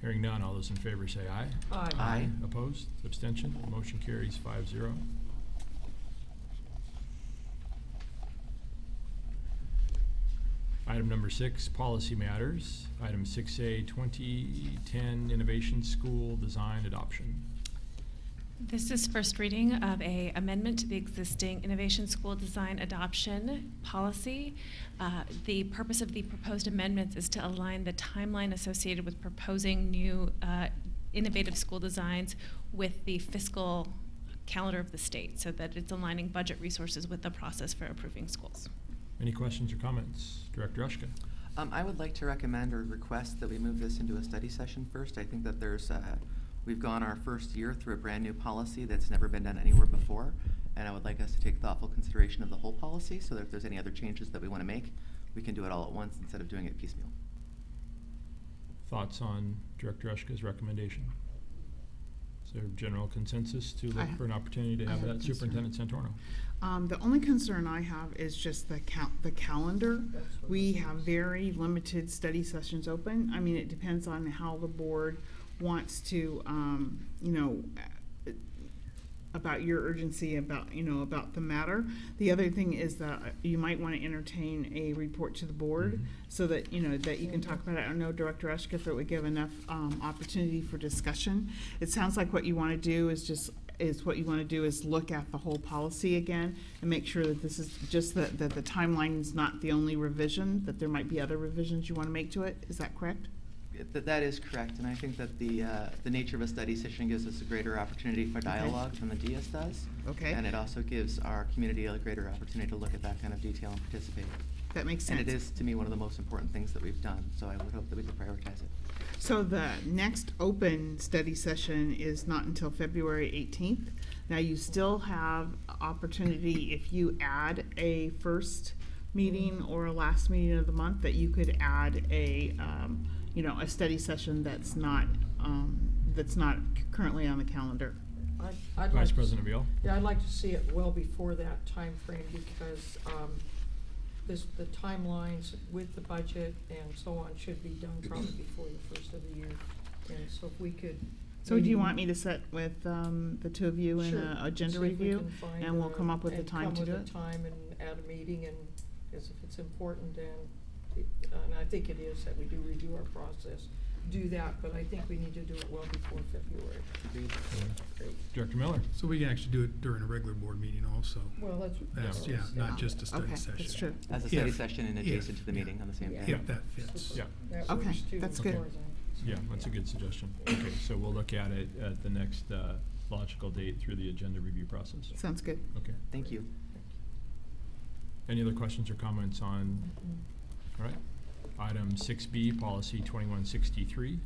Hearing none, all those in favor say aye. Aye. Aye. Opposed? Abstention? Motion carries 5-0. Item number 6, policy matters. Item 6A, 2010 Innovation School Design Adoption. This is first reading of a amendment to the existing Innovation School Design Adoption policy. The purpose of the proposed amendments is to align the timeline associated with proposing new innovative school designs with the fiscal calendar of the state, so that it's aligning budget resources with the process for approving schools. Any questions or comments? Director Ushka. I would like to recommend or request that we move this into a study session first. I think that we've gone our first year through a brand new policy that's never been done anywhere before, and I would like us to take thoughtful consideration of the whole policy so that if there's any other changes that we want to make, we can do it all at once instead of doing it piecemeal. Thoughts on Director Ushka's recommendation? Is there general consensus to look for an opportunity to have have a that, concern. Superintendent Santorno? The only concern I have is just the calendar. We have very limited study sessions open. I mean, it depends on how the board wants to, about your urgency about the matter. The other thing is that you might want to entertain a report to the board so that, that you can talk about it. I don't know, Director Ushka, if it would give enough opportunity for discussion. It sounds like what you want to do is look at the whole policy again and make sure that this is just that the timeline is not the only revision, that there might be other revisions you want to make to it. Is that correct? That is correct, and I think that the nature of a study session gives us a greater opportunity for dialogue than the DS does. Okay. And it also gives our community a greater opportunity to look at that kind of detail and participate. That makes sense. And it is, to me, one of the most important things that we've done, so I would hope that we could prioritize it. So the next open study session is not until February 18th. Now, you still have opportunity if you add a first meeting or a last meeting of the month that you could add a study session that's not currently on the calendar. I'd Vice like President Vial? Yeah, I'd like to see it well before that time frame because the timelines with the budget and so on should be done probably before the first of the year. And so if we could. So do you want me to set with the two of you in Sure. an agenda See if we review? can find And we'll come up with a and time to do come it? with a time and add a meeting, and as if it's important, and I think it is that we do review our process, do that, but I think we need to do it well before February. Agreed. Great. Director Miller? So we can actually do it during a regular board meeting also. Well, That's, yeah, not just a study Okay, session. that's true. As a study If- session and adjacent to the meeting on the same day. If that fits. Yeah. That Okay, works too, that's as good. far as I'm Yeah, concerned. that's a good suggestion. Okay, so we'll look at it at the next logical date through the agenda review process. Sounds good. Okay. Thank you. Any other questions or comments on, all right. Item 6B, Policy 2163.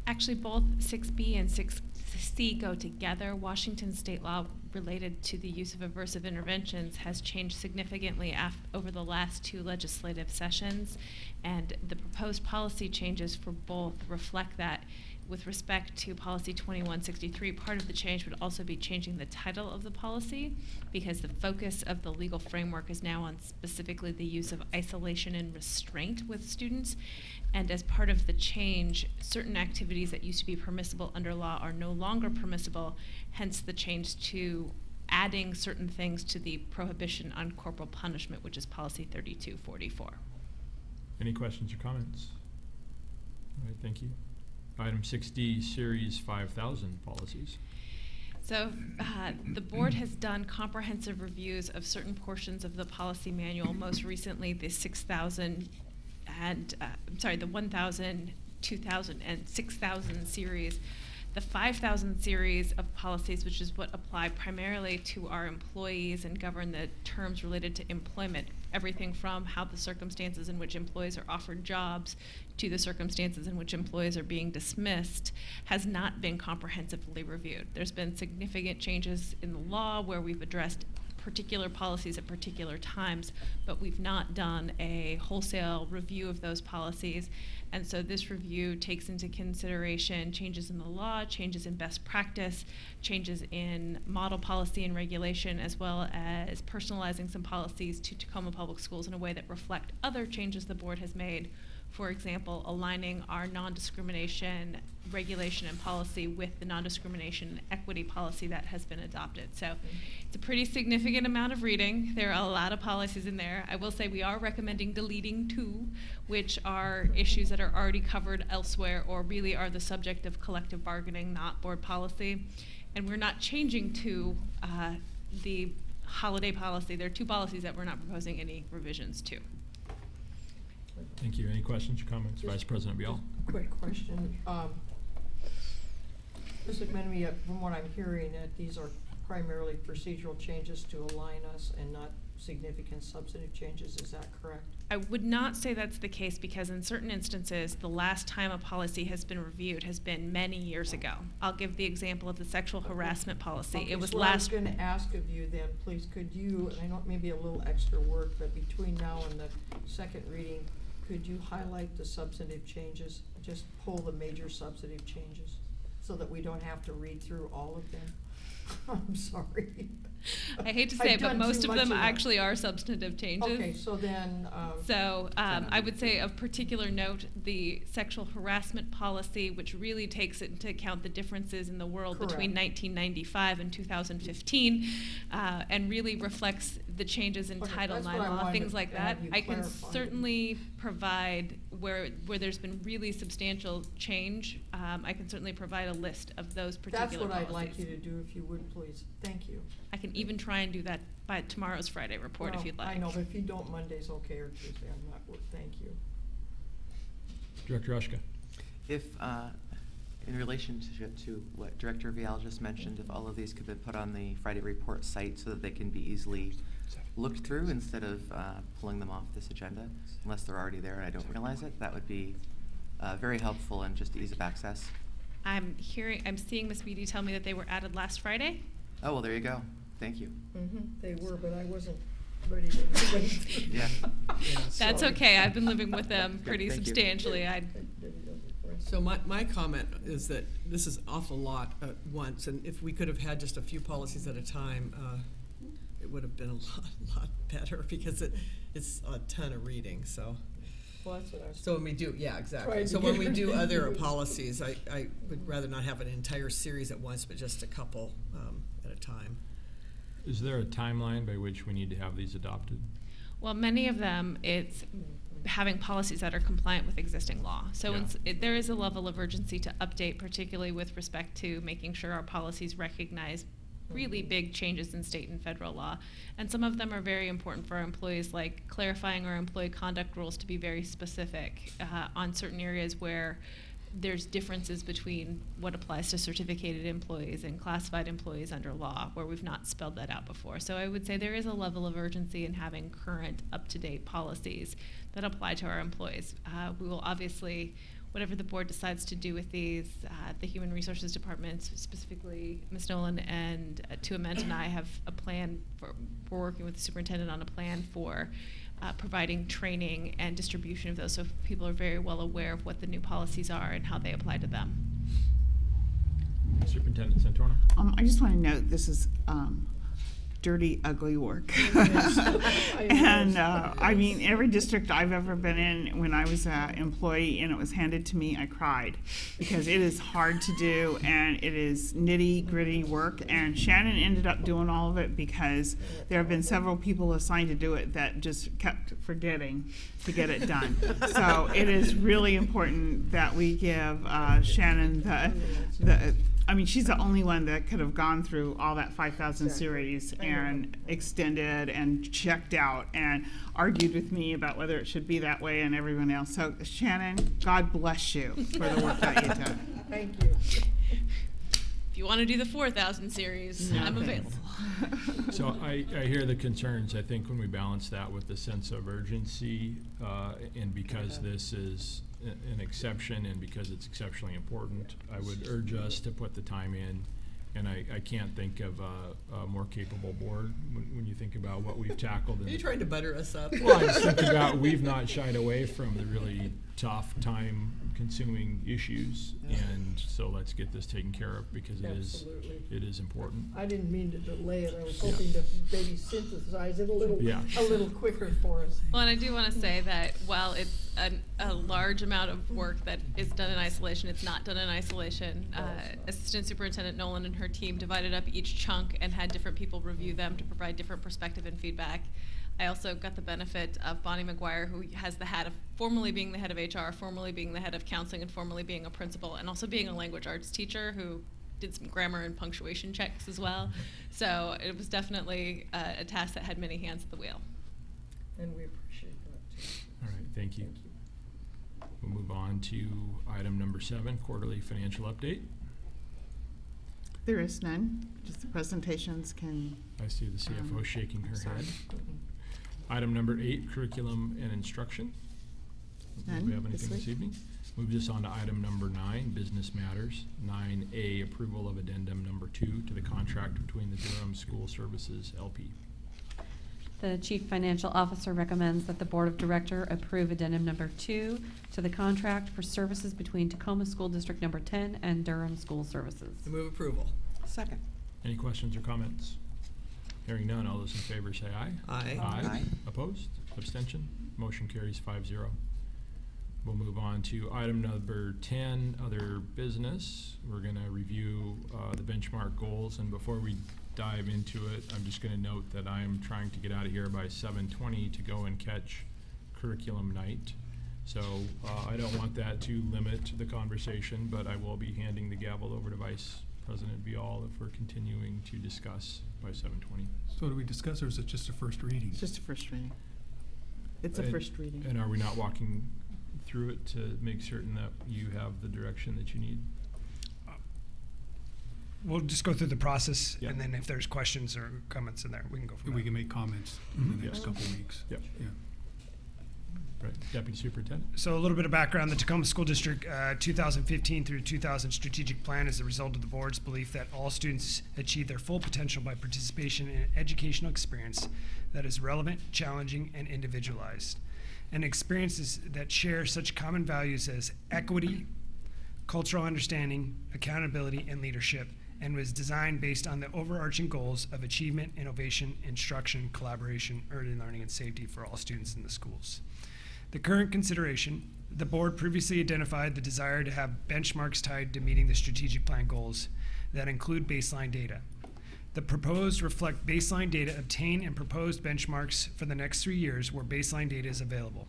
Actually, both 6B and 6C go together. Washington state law related to the use of aversive interventions has changed significantly over the last two legislative sessions, and the proposed policy changes for both reflect that. With respect to Policy 2163, part of the change would also be changing the title of the policy because the focus of the legal framework is now on specifically the use of isolation and restraint with students. And as part of the change, certain activities that used to be permissible under law are no longer permissible, hence the change to adding certain things to the prohibition on corporal punishment, which is Policy 3244. Any questions or comments? All right, thank you. Item 6D, Series 5000 policies. So the board has done comprehensive reviews of certain portions of the policy manual, most recently the 6,000 and, the 1,000, 2,000, and 6,000 series. The 5,000 series of policies, which is what apply primarily to our employees and govern the terms related to employment, everything from how the circumstances in which employees are offered jobs to the circumstances in which employees are being dismissed, has not been comprehensively reviewed. There's been significant changes in the law where we've addressed particular policies at particular times, but we've not done a wholesale review of those policies. And so this review takes into consideration changes in the law, changes in best practice, changes in model policy and regulation, as well as personalizing some policies to Tacoma Public Schools in a way that reflect other changes the board has made. For example, aligning our non-discrimination regulation and policy with the non-discrimination and equity policy that has been adopted. So it's a pretty significant amount of reading. There are a lot of policies in there. I will say we are recommending deleting 2, which are issues that are already covered elsewhere or really are the subject of collective bargaining, not board policy. And we're not changing to the holiday policy. There are 2 policies that we're not proposing any revisions to. Thank you. Any questions or comments? Vice President Biel? Quick question. Ms. McMenemy, from what I'm hearing, that these are primarily procedural changes to align us and not significant substantive changes. Is that correct? I would not say that's the case because in certain instances, the last time a policy has been reviewed has been many years ago. I'll give the example of the sexual harassment policy. Okay, It was so last. I was going to ask of you then, please, could you, and I know it may be a little extra work, but between now and the second reading, could you highlight the substantive changes? Just pull the major substantive changes so that we don't have to read through all of them. I'm sorry. I hate to say it, but I've done most too of much them that. actually are substantive changes. Okay, so then. So I would say of particular note, the sexual harassment policy, which really takes into account the differences in the world between Correct. 1995 and 2015, and really reflects the changes in Okay, Title that's IX what I law, wanted things like to that. have you I can clarify. certainly provide where there's been really substantial change. I can certainly provide a list of those particular That's what policies. I'd like you to do, if you would, please. Thank you. I can even try and do that by tomorrow's Friday report if Well, you'd like. I know, but if you don't, Monday's okay, or Tuesday, I'm not, thank you. Director Ushka? If, in relationship to what Director Vial just mentioned, if all of these could be put on the Friday report site so that they can be easily looked through instead of pulling them off this agenda, unless they're already there and I don't realize it, that would be very helpful and just ease of access. I'm seeing Ms. Beatty tell me that they were added last Friday. Oh, well, there you go. Thank you. They were, but I wasn't ready to wait. Yeah. That's Sorry. okay. I've been living with them Good, pretty thank you. substantially. So my comment is that this is an awful lot at once, and if we could have had just a few policies at a time, it would have been a lot better, because it's a ton of reading, so. Well, that's what I was. So when we do, yeah, exactly. Tried to So when get we her do to other do it. policies, I would rather not have an entire series at once, but just a couple at a time. Is there a timeline by which we need to have these adopted? Well, many of them, it's having policies that are compliant with existing law. So Yeah. there is a level of urgency to update, particularly with respect to making sure our policies recognize really big changes in state and federal law. And some of them are very important for our employees, like clarifying our employee conduct rules to be very specific on certain areas where there's differences between what applies to certificated employees and classified employees under law, where we've not spelled that out before. So I would say there is a level of urgency in having current, up-to-date policies that apply to our employees. We will obviously, whatever the board decides to do with these, the Human Resources Department, specifically Ms. Nolan and Tua Ment and I have a plan we're working with the superintendent on a plan for providing training and distribution of those, so people are very well aware of what the new policies are and how they apply to them. Superintendent Santorno? I just want to note, this is dirty, ugly work. And I mean, every district I've ever been in, when I was an employee and it was handed to me, I cried, because it is hard to do and it is nitty gritty work. And Shannon ended up doing all of it because there have been several people assigned to do it that just kept forgetting to get it done. So it is really important that we give Shannon I mean, she's the only one that could have gone through all that 5,000 series and extended and checked out and argued with me about whether it should be that way and everyone else. So Shannon, God bless you for the work that you've done. Thank you. If you want to do the 4,000 series, I'm available. So I hear the concerns. I think when we balance that with the sense of urgency, and because this is an exception and because it's exceptionally important, I would urge us to put the time in And I can't think of a more capable board when you think about what we've tackled. Are you trying to butter us up? Well, I just think about we've not shied away from the really tough, time-consuming issues, and so let's get this taken care of because Absolutely. it is important. I didn't mean to delay it. I was hoping to maybe synthesize it a little quicker for us. Well, and I do want to say that while it's a large amount of work that is done in isolation, it's not done in isolation. Assistant Superintendent Nolan and her team divided up each chunk and had different people review them to provide different perspective and feedback. I also got the benefit of Bonnie McGuire, who has the hat of formerly being the head of HR, formerly being the head of counseling, and formerly being a principal, and also being a language arts teacher who did some grammar and punctuation checks as well. So it was definitely a task that had many hands at the wheel. And we appreciate that too. All right, thank you. We'll move on to item number 7, quarterly financial update. There is none, just the presentations can. I see the CFO shaking her sorry. head. Item number 8, curriculum and instruction. Do None we have this anything this week. evening? Move this on to item number 9, business matters. 9A, approval of addendum number 2 to the contract between the Durham School Services LP. The Chief Financial Officer recommends that the Board of Director approve addendum number 2 to the contract for services between Tacoma School District Number 10 and Durham School Services. I move approval. Second. Any questions or comments? Hearing none, all those in favor say aye. Aye. Aye. Opposed? Abstention? Motion carries 5-0. We'll move on to item number 10, other business. We're going to review the benchmark goals, and before we dive into it, I'm just going to note that I'm trying to get out of here by 7:20 to go and catch curriculum night. So I don't want that to limit the conversation, but I will be handing the gavel over to Vice President Vial if we're continuing to discuss by 7:20. So do we discuss, or is it just a first reading? It's just a first reading. It's a first reading. And are we not walking through it to make certain that you have the direction that you need? We'll just go through the process, Yeah. and then if there's questions or comments in there, we can go from there. We can make comments in the next Yeah. couple of weeks. Yep. Yeah. Right, Deputy Superintendent? So a little bit of background, the Tacoma School District 2015 through 2000 strategic plan is the result of the board's belief that all students achieve their full potential by participation in an educational experience that is relevant, challenging, and individualized. And experiences that share such common values as equity, cultural understanding, accountability, and leadership, and was designed based on the overarching goals of achievement, innovation, instruction, collaboration, early learning, and safety for all students in the schools. The current consideration, the board previously identified the desire to have benchmarks tied to meeting the strategic plan goals that include baseline data. The proposed reflect baseline data obtained and proposed benchmarks for the next 3 years where baseline data is available.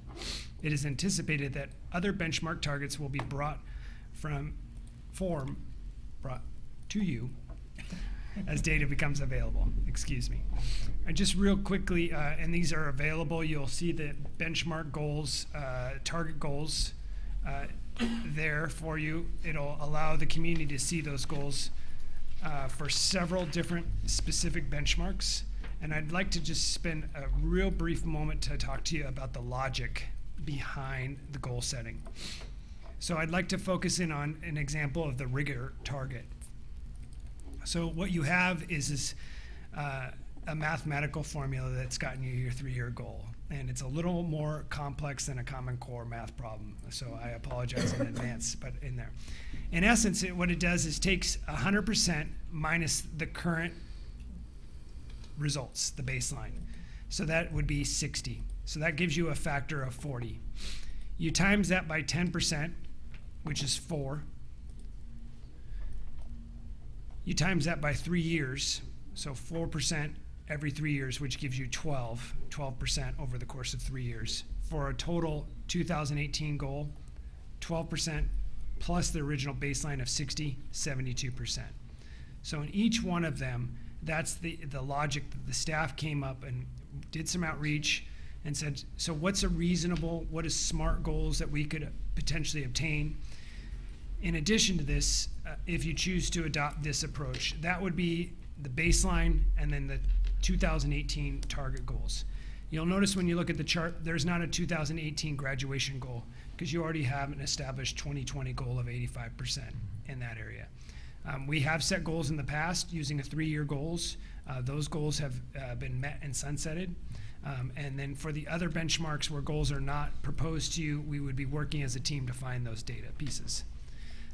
It is anticipated that other benchmark targets will be brought to you as data becomes available. Excuse me. And just real quickly, and these are available, you'll see the benchmark goals, target goals there for you. It'll allow the community to see those goals for several different specific benchmarks. And I'd like to just spend a real brief moment to talk to you about the logic behind the goal setting. So I'd like to focus in on an example of the rigor target. So what you have is a mathematical formula that's gotten you your 3-year goal. And it's a little more complex than a Common Core math problem. So I apologize in advance, but in there. In essence, what it does is takes 100% minus the current results, the baseline. So that would be 60. So that gives you a factor of 40. You times that by 10%, which is 4. You times that by 3 years, so 4% every 3 years, which gives you 12% over the course of 3 years, for a total 2018 goal, 12% plus the original baseline of 60, 72%. So in each one of them, that's the logic that the staff came up and did some outreach and said, so what's a reasonable, what is smart goals that we could potentially obtain? In addition to this, if you choose to adopt this approach, that would be the baseline and then the 2018 target goals. You'll notice when you look at the chart, there's not a 2018 graduation goal because you already have an established 2020 goal of 85% in that area. We have set goals in the past using a 3-year goals. Those goals have been met and sunsetted. And then for the other benchmarks where goals are not proposed to you, we would be working as a team to find those data pieces.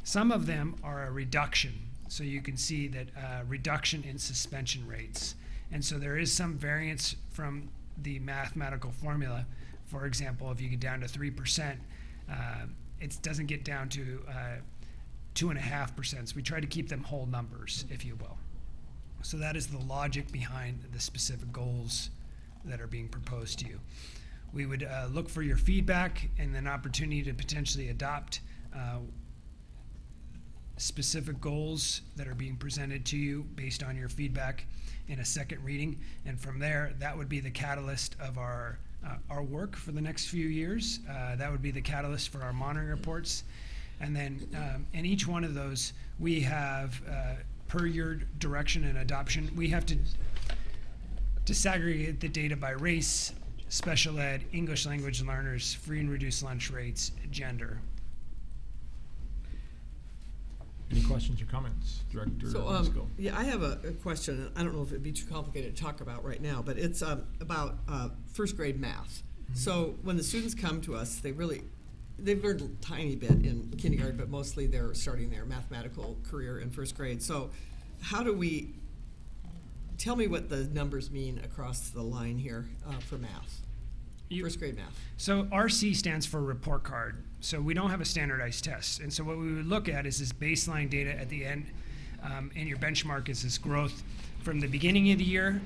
Some of them are a reduction. So you can see that reduction in suspension rates. And so there is some variance from the mathematical formula. For example, if you get down to 3%, it doesn't get down to 2.5%. So we try to keep them whole numbers, if you will. So that is the logic behind the specific goals that are being proposed to you. We would look for your feedback and an opportunity to potentially adopt specific goals that are being presented to you based on your feedback in a second reading. And from there, that would be the catalyst of our work for the next few years. That would be the catalyst for our monitoring reports. And then in each one of those, we have, per your direction and adoption, we have to disaggregate the data by race, special ed, English language learners, free and reduced lunch rates, gender. Any questions or comments, Director Lesko? Yeah, I have a question. I don't know if it'd be too complicated to talk about right now, but it's about first grade math. Mm-hmm. So when the students come to us, they've learned a tiny bit in kindergarten, but mostly they're starting their mathematical career in first grade. So how do we, tell me what the numbers mean across the line here for math, first grade math. So RC stands for report card. So we don't have a standardized test. And so what we would look at is this baseline data at the end, and your benchmark is this growth from the beginning of the year.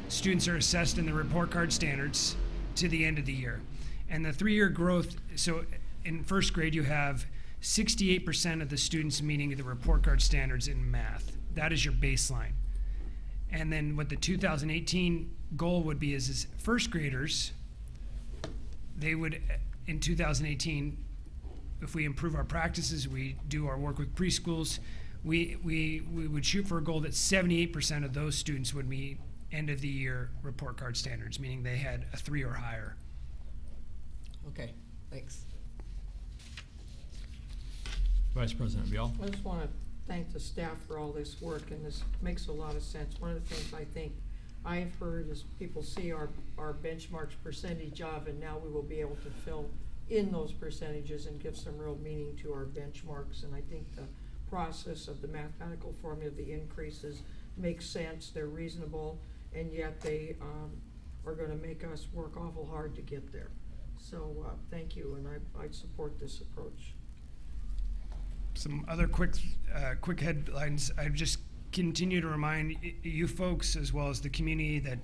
Students are assessed in the report card standards to the end of the year. And the 3-year growth, so in first grade you have 68% of the students meeting the report card standards in math. That is your baseline. And then what the 2018 goal would be is first graders, they would, in 2018, if we improve our practices, we do our work with preschools, we would shoot for a goal that 78% of those students would meet end of the year report card standards, meaning they had a 3 or higher. Okay, thanks. Vice President Vial? I just want to thank the staff for all this work, and this makes a lot of sense. One of the things I think I've heard is people see our benchmarks percentage of, and now we will be able to fill in those percentages and give some real meaning to our benchmarks. And I think the process of the mathematical formula, the increases, makes sense, they're reasonable, and yet they are going to make us work awful hard to get there. So thank you, and I support this approach. Some other quick headlines. I just continue to remind you folks, as well as the community, that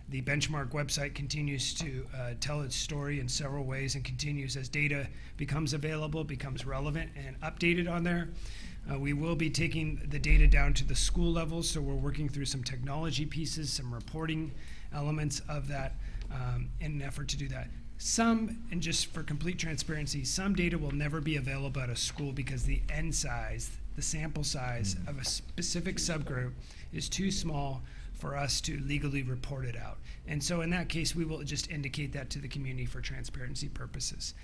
the benchmark website continues to tell its story in several ways and continues as data becomes available, becomes relevant, and updated on there. We will be taking the data down to the school level, so we're working through some technology pieces, some reporting elements of that in an effort to do that. Some, and just for complete transparency, some data will never be available at a school because the N size, the sample size of a specific subgroup is too small for us to legally report it out. And so in that case, we will just indicate that to the community for transparency purposes.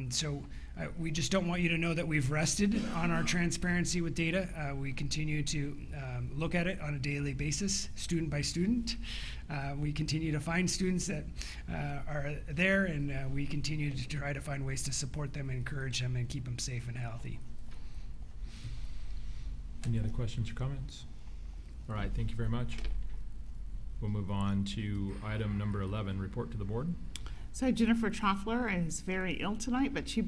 So we just don't want you to know that we've rested on our transparency with data. We continue to look at it on a daily basis, student by student. We continue to find students that are there, and we continue to try to find ways to support them, encourage them, and keep them safe and healthy. Any other questions or comments? All right, thank you very much. We'll move on to item number 11, report to the board. So Jennifer Troffler is very ill tonight, but she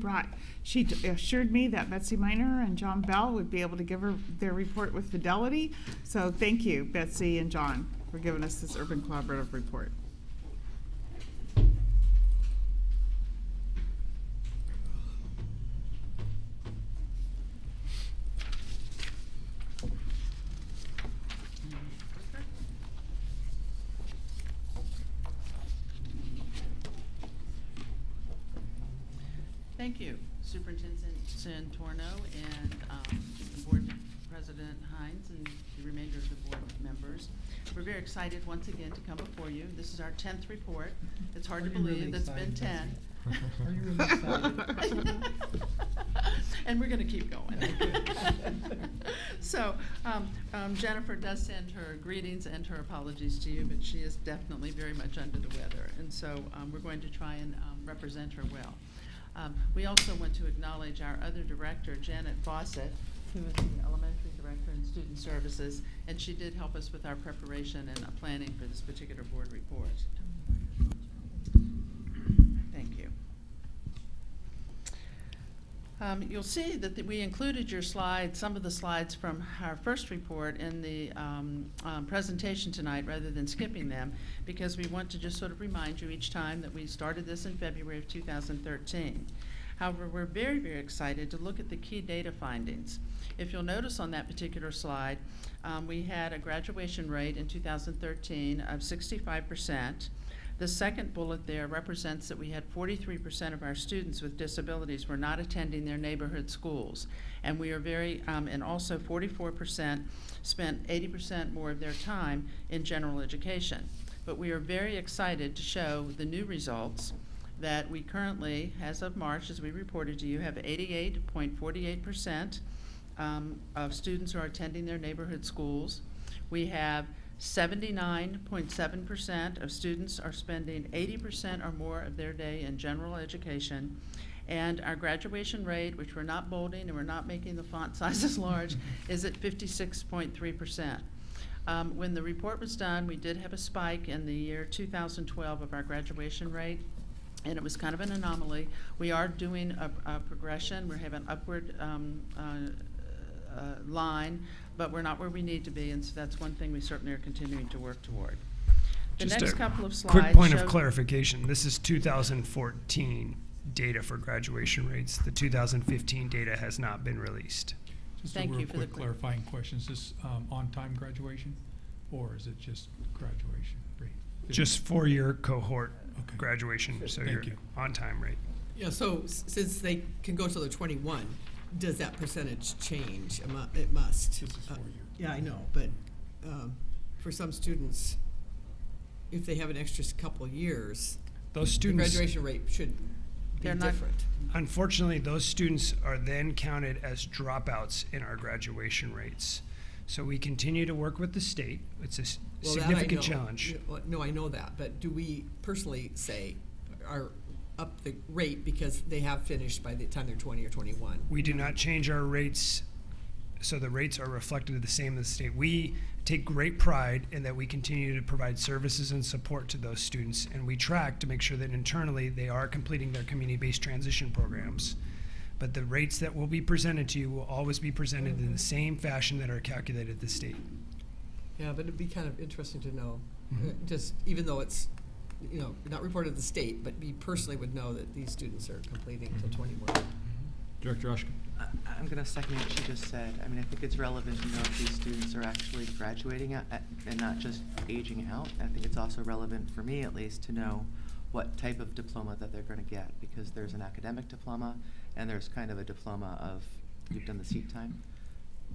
assured me that Betsy Miner and John Bell would be able to give her their report with fidelity. So thank you, Betsy and John, for giving us this Urban Collaborative report. Thank you, Superintendent Santorno and Board President Hines and the remainder of the board members. We're very excited once again to come before you. This is our 10th report. It's hard to believe it's been 10. Are you really excited? And we're going to keep going. So Jennifer does send her greetings and her apologies to you, but she is definitely very much under the weather. And so we're going to try and represent her well. We also want to acknowledge our other director, Janet Fawcett, who is the elementary director in student services, and she did help us with our preparation and planning for this particular board report. Thank you. You'll see that we included your slides, some of the slides from our first report in the presentation tonight rather than skipping them, because we want to just sort of remind you each time that we started this in February of 2013. However, we're very, very excited to look at the key data findings. If you'll notice on that particular slide, we had a graduation rate in 2013 of 65%. The second bullet there represents that we had 43% of our students with disabilities were not attending their neighborhood schools. And we are very, and also 44% spent 80% more of their time in general education. But we are very excited to show the new results that we currently, as of March, as we reported to you, have 88.48% of students who are attending their neighborhood schools. We have 79.7% of students are spending 80% or more of their day in general education. And our graduation rate, which we're not bolding and we're not making the font sizes large, is at 56.3%. When the report was done, we did have a spike in the year 2012 of our graduation rate, and it was kind of an anomaly. We are doing a progression. We have an upward line, but we're not where we need to be, and so that's one thing we certainly are continuing to work toward. The Just next a couple of slides quick point of show- clarification. This is 2014 data for graduation rates. The 2015 data has not been released. Just Thank a real you for the quick clar- clarifying question. Is this on-time graduation, or is it just graduation rate? Just four-year cohort Okay. graduation, so Thank your you. on-time rate. Yeah, so since they can go till they're 21, does that percentage change? It must. This is 4 years. Yeah, I know, but for some students, if they have an extra couple years, Those the students, graduation rate should be They're not- different. unfortunately, those students are then counted as dropouts in our graduation rates. So we continue to work with the state. It's a Well, that I significant know. challenge. No, I know that, but do we personally say, are up the rate because they have finished by the time they're 20 or 21? We do not change our rates, so the rates are reflected the same as the state. We take great pride in that we continue to provide services and support to those students, and we track to make sure that internally they are completing their community-based transition programs. But the rates that will be presented to you will always be presented in the same fashion that are calculated at the state. Yeah, but it'd be kind of interesting to know, Mhm. just even though it's, not reported to the state, but we personally would know that these students are completing till 21. Director Ushka. I'm going to second what she just said. I mean, I think it's relevant to know if these students are actually graduating and not just aging out. I think it's also relevant, for me at least, to know what type of diploma that they're going to get, because there's an academic diploma and there's kind of a diploma of you've done the seat time.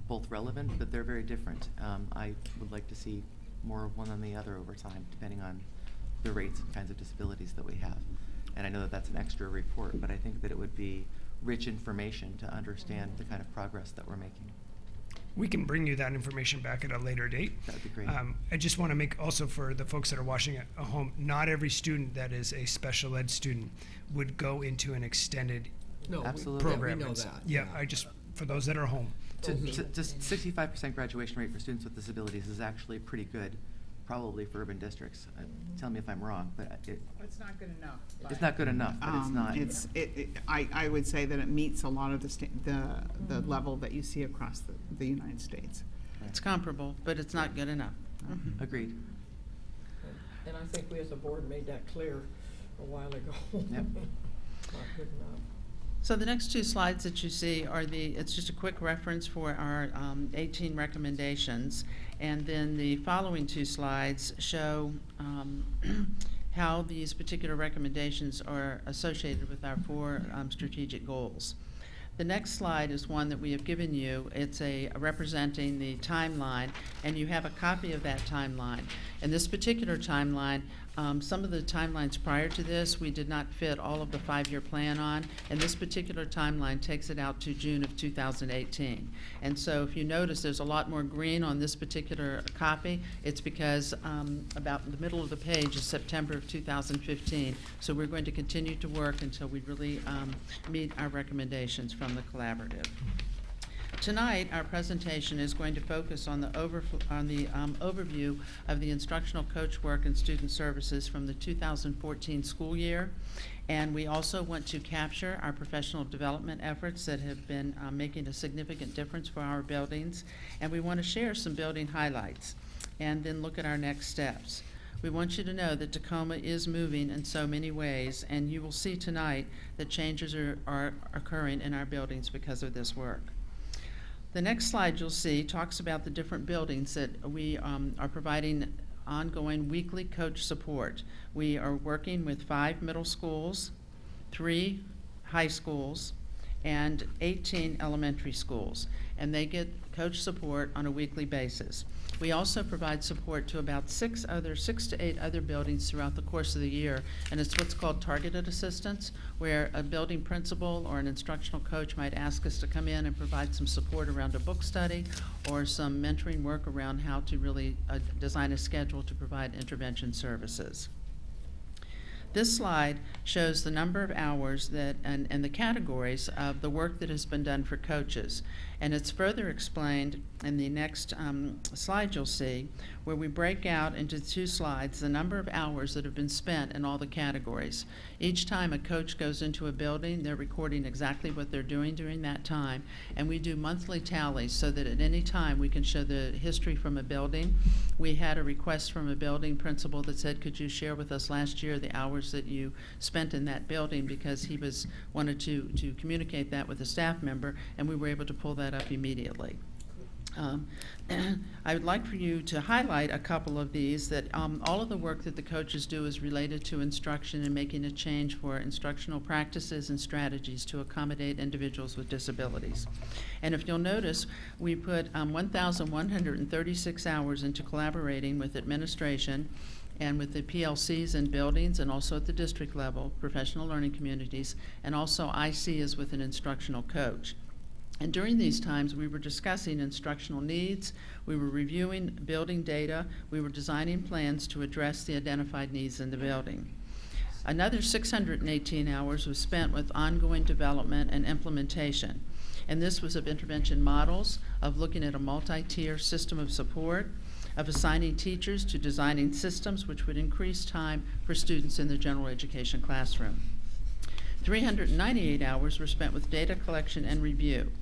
Both relevant, but they're very different. I would like to see more of one than the other over time, depending on the rates and kinds of disabilities that we have. And I know that that's an extra report, but I think that it would be rich information to understand the kind of progress that we're making. We can bring you that information back at a later date. That'd be great. I just want to make also for the folks that are watching at home, not every student that is a special ed student would go into an extended No, Absolutely. program. we know And that. Yeah, I just, for those that are home. Just 65% graduation rate for students with disabilities is actually pretty good, probably for urban districts. Tell me if I'm wrong, but It's not good enough. it's not good enough, but it's not. I would say that it meets a lot of the level that you see across the United States. It's comparable, but it's not good enough. Agreed. And I think we as a board made that clear a while ago. Yep. Not good enough. So the next two slides that you see are it's just a quick reference for our 18 recommendations. And then the following two slides show how these particular recommendations are associated with our 4 strategic goals. The next slide is one that we have given you. It's representing the timeline, and you have a copy of that timeline. And this particular timeline Some of the timelines prior to this, we did not fit all of the 5-year plan on, and this particular timeline takes it out to June of 2018. And so if you notice, there's a lot more green on this particular copy. It's because about the middle of the page is September of 2015. So we're going to continue to work until we really meet our recommendations from the collaborative. Tonight, our presentation is going to focus on the overview of the instructional coach work and student services from the 2014 school year. And we also want to capture our professional development efforts that have been making a significant difference for our buildings. And we want to share some building highlights and then look at our next steps. We want you to know that Tacoma is moving in so many ways, and you will see tonight that changes are occurring in our buildings because of this work. The next slide you'll see talks about the different buildings that we are providing ongoing weekly coach support. We are working with 5 middle schools, 3 high schools, and 18 elementary schools, and they get coach support on a weekly basis. We also provide support to about 6 to 8 other buildings throughout the course of the year, and it's what's called targeted assistance, where a building principal or an instructional coach might ask us to come in and provide some support around a book study or some mentoring work around how to really design a schedule to provide intervention services. This slide shows the number of hours that and the categories of the work that has been done for coaches. And it's further explained in the next slide you'll see, where we break out into 2 slides the number of hours that have been spent in all the categories. Each time a coach goes into a building, they're recording exactly what they're doing during that time. And we do monthly tallies so that at any time we can show the history from a building. We had a request from a building principal that said, could you share with us last year the hours that you spent in that building, because he wanted to communicate that with a staff member, and we were able to pull that up immediately. I would like for you to highlight a couple of these, that all of the work that the coaches do is related to instruction and making a change for instructional practices and strategies to accommodate individuals with disabilities. And if you'll notice, we put 1,136 hours into collaborating with administration and with the PLCs in buildings and also at the district level, professional learning communities, and also IC is with an instructional coach. And during these times, we were discussing instructional needs, we were reviewing building data, we were designing plans to address the identified needs in the building. Another 618 hours was spent with ongoing development and implementation. And this was of intervention models, of looking at a multi-tier system of support, of assigning teachers to designing systems which would increase time for students in the general education classroom. 398 hours were spent with data collection and review.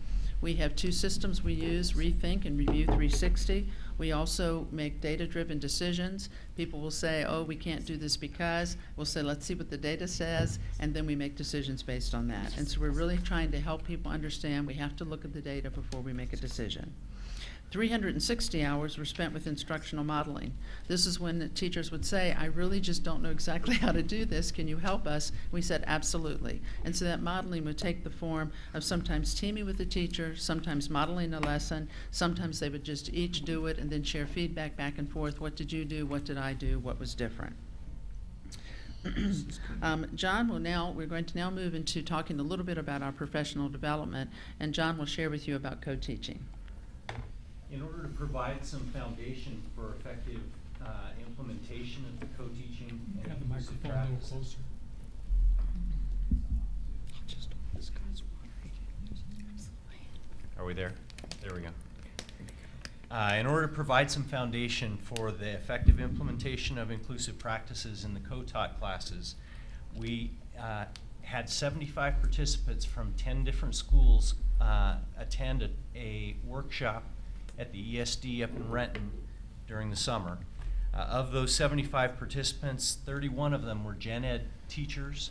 We have 2 systems we use, Rethink and Review 360. We also make data-driven decisions. People will say, oh, we can't do this because. We'll say, let's see what the data says, and then we make decisions based on that. And so we're really trying to help people understand we have to look at the data before we make a decision. 360 hours were spent with instructional modeling. This is when the teachers would say, I really just don't know exactly how to do this. Can you help us? We said, absolutely. And so that modeling would take the form of sometimes teaming with the teacher, sometimes modeling a lesson, sometimes they would just each do it and then share feedback back and forth. What did you do? What did I do? What was different? John we're going to now move into talking a little bit about our professional development, and John will share with you about co-teaching. In order to provide some foundation for effective implementation of the co-teaching and Have the inclusive microphone a little practices. closer. Are we there? There we go. In order to provide some foundation for the effective implementation of inclusive practices in the co-taught classes, we had 75 participants from 10 different schools attend a workshop at the ESD up in Renton during the summer. Of those 75 participants, 31 of them were gen ed teachers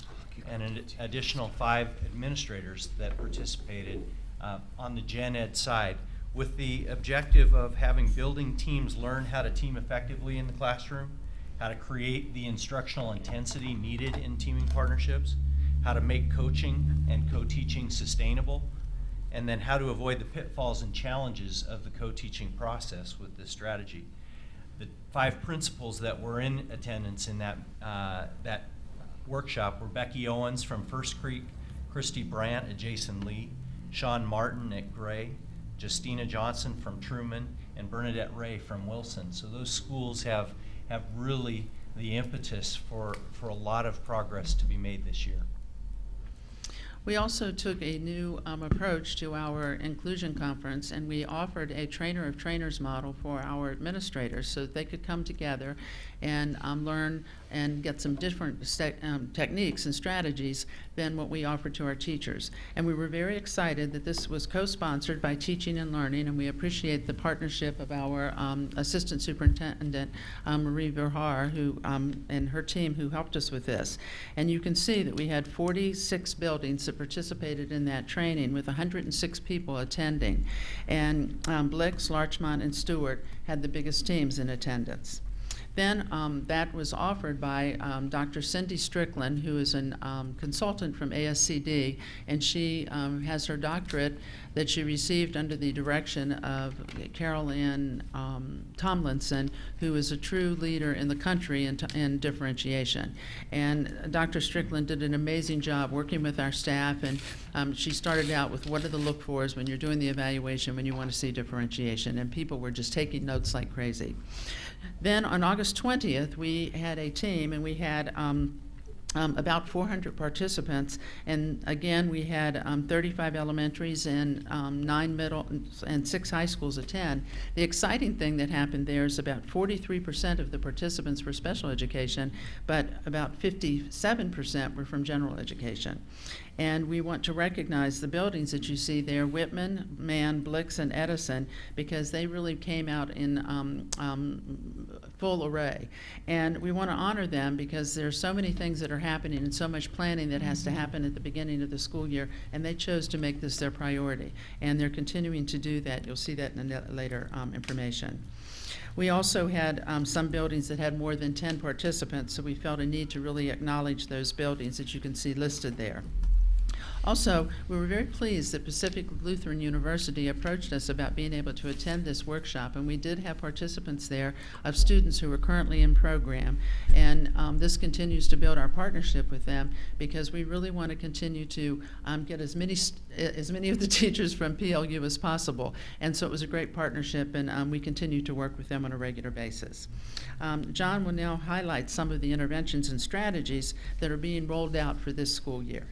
and an additional 5 administrators that participated on the gen ed side, with the objective of having building teams learn how to team effectively in the classroom, how to create the instructional intensity needed in teaming partnerships, how to make coaching and co-teaching sustainable, and then how to avoid the pitfalls and challenges of the co-teaching process with this strategy. The 5 principals that were in attendance in that workshop were Becky Owens from First Creek, Christy Brandt at Jason Lee, Sean Martin at Gray, Justina Johnson from Truman, and Bernadette Ray from Wilson. So those schools have really the impetus for a lot of progress to be made this year. We also took a new approach to our inclusion conference, and we offered a trainer of trainers model for our administrators so that they could come together and learn and get some different techniques and strategies than what we offered to our teachers. And we were very excited that this was co-sponsored by Teaching and Learning, and we appreciate the partnership of our Assistant Superintendent, Marie Verhaar, who and her team who helped us with this. And you can see that we had 46 buildings that participated in that training with 106 people attending. And Blix, Larchmont, and Stewart had the biggest teams in attendance. Then that was offered by Dr. Cindy Strickland, who is a consultant from ASCD, and she has her doctorate that she received under the direction of Carol Ann Tomlinson, who is a true leader in the country in differentiation. And Dr. Strickland did an amazing job working with our staff, and she started out with what are the look-fors when you're doing the evaluation when you want to see differentiation, and people were just taking notes like crazy. Then on August 20th, we had a team, and we had about 400 participants, and again, we had 35 elementaries and 9 middle and 6 high schools attend. The exciting thing that happened there is about 43% of the participants were special education, but about 57% were from general education. And we want to recognize the buildings that you see there, Whitman, Mann, Blix, and Edison, because they really came out in full array. And we want to honor them because there's so many things that are happening and so much planning that has to happen at the beginning of the school year, and they chose to make this their priority. And they're continuing to do that. You'll see that in the later information. We also had some buildings that had more than 10 participants, so we felt a need to really acknowledge those buildings that you can see listed there. Also, we were very pleased that Pacific Lutheran University approached us about being able to attend this workshop, and we did have participants there of students who are currently in program, and this continues to build our partnership with them because we really want to continue to get as many of the teachers from PLU as possible, and so it was a great partnership, and we continue to work with them on a regular basis. John will now highlight some of the interventions and strategies that are being rolled out for this school year.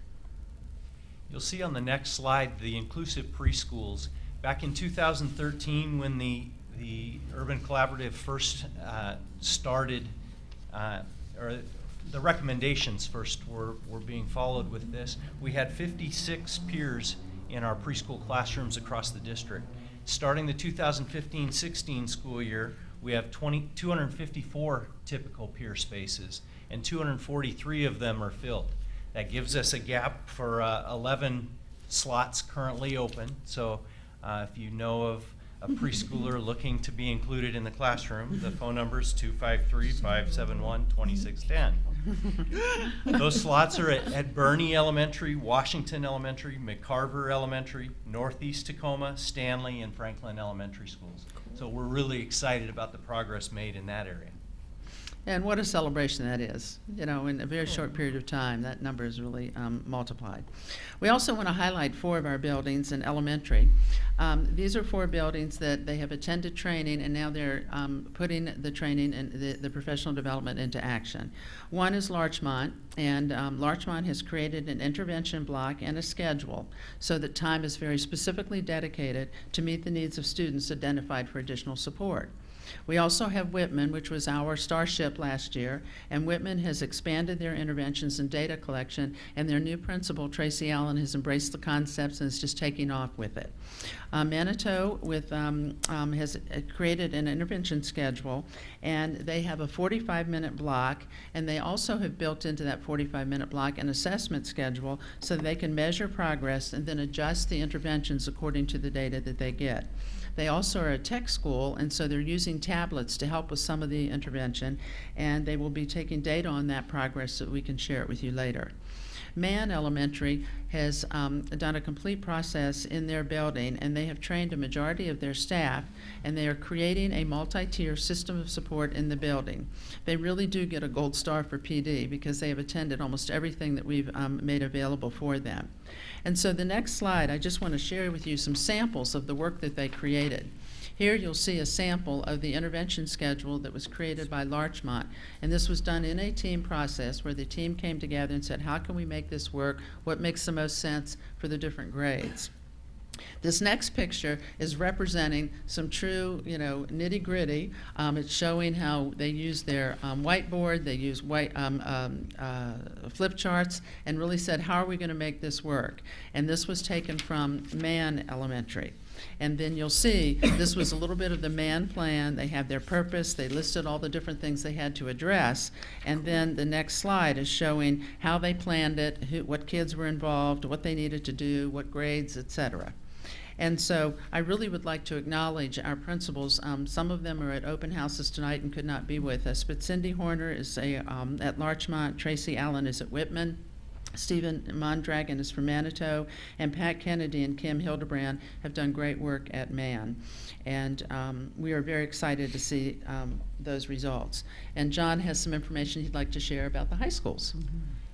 You'll see on the next slide the inclusive preschools. Back in 2013, when the Urban Collaborative first started, or the recommendations first were being followed with this, we had 56 peers in our preschool classrooms across the district. Starting the 2015-16 school year, we have 254 typical peer spaces, and 243 of them are filled. That gives us a gap for 11 slots currently open. So if you know of a preschooler looking to be included in the classroom, the phone number is 253-571-2610. Those slots are at Bernie Elementary, Washington Elementary, McCarver Elementary, Northeast Tacoma, Stanley, and Franklin Elementary Schools. So we're really excited about the progress made in that area. And what a celebration that is. You know, in a very short period of time, that number is really multiplied. We also want to highlight 4 of our buildings in elementary. These are 4 buildings that they have attended training, and now they're putting the training and the professional development into action. One is Larchmont, and Larchmont has created an intervention block and a schedule so that time is very specifically dedicated to meet the needs of students identified for additional support. We also have Whitman, which was our starship last year, and Whitman has expanded their interventions and data collection, and their new principal, Tracy Allen, has embraced the concepts and is just taking off with it. Manitou has created an intervention schedule, and they have a 45-minute block, and they also have built into that 45-minute block an assessment schedule so that they can measure progress and then adjust the interventions according to the data that they get. They also are a tech school, and so they're using tablets to help with some of the intervention, and they will be taking data on that progress so that we can share it with you later. Mann Elementary has done a complete process in their building, and they have trained a majority of their staff, and they are creating a multi-tier system of support in the building. They really do get a gold star for PD because they have attended almost everything that we've made available for them. And so the next slide, I just want to share with you some samples of the work that they created. Here you'll see a sample of the intervention schedule that was created by Larchmont. And this was done in a team process where the team came together and said, how can we make this work? What makes the most sense for the different grades? This next picture is representing some true, nitty-gritty. It's showing how they use their whiteboard, they use flip charts, and really said, how are we going to make this work? And this was taken from Mann Elementary. And then you'll see this was a little bit of the Mann plan. They have their purpose. They listed all the different things they had to address. And then the next slide is showing how they planned it, what kids were involved, what they needed to do, what grades, etc. And so I really would like to acknowledge our principals. Some of them are at open houses tonight and could not be with us. But Cindy Horner is at Larchmont, Tracy Allen is at Whitman, Stephen Mondragon is from Manitou, and Pat Kennedy and Kim Hildebrand have done great work at Mann. And we are very excited to see those results. And John has some information he'd like to share about the high schools.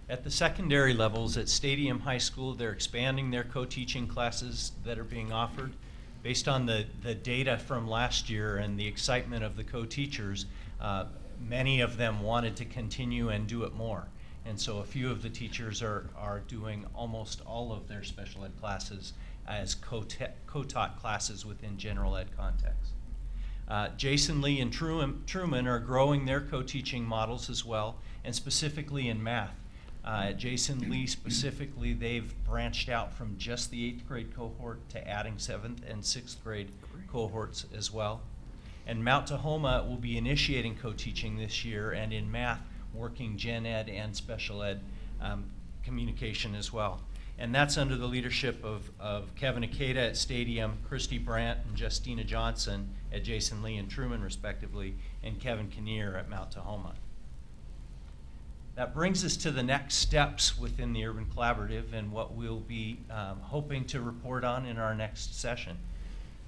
At the secondary levels at Stadium High School, they're expanding their co-teaching classes that are being offered. Based on the data from last year and the excitement of the co-teachers, many of them wanted to continue and do it more. And so a few of the teachers are doing almost all of their special ed classes as co-taught classes within general ed context. Jason Lee and Truman are growing their co-teaching models as well, and specifically in math. At Jason Lee specifically, they've branched out from just the 8th grade cohort to adding 7th and 6th grade cohorts as well. And Mount Tahoma will be initiating co-teaching this year, and in math, working gen ed and special ed communication as well. And that's under the leadership of Kevin Akeda at Stadium, Christy Brandt and Justina Johnson at Jason Lee and Truman respectively, and Kevin Kinnear at Mount Tahoma. That brings us to the next steps within the Urban Collaborative and what we'll be hoping to report on in our next session.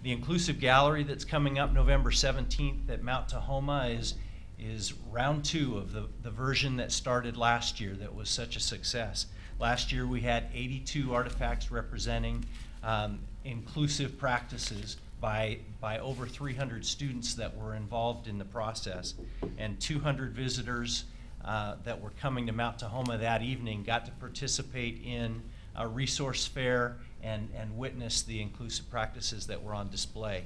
The Inclusive Gallery that's coming up November 17th at Mount Tahoma is round 2 of the version that started last year that was such a success. Last year we had 82 artifacts representing inclusive practices by over 300 students that were involved in the process, and 200 visitors that were coming to Mount Tahoma that evening got to participate in a resource fair and witness the inclusive practices that were on display.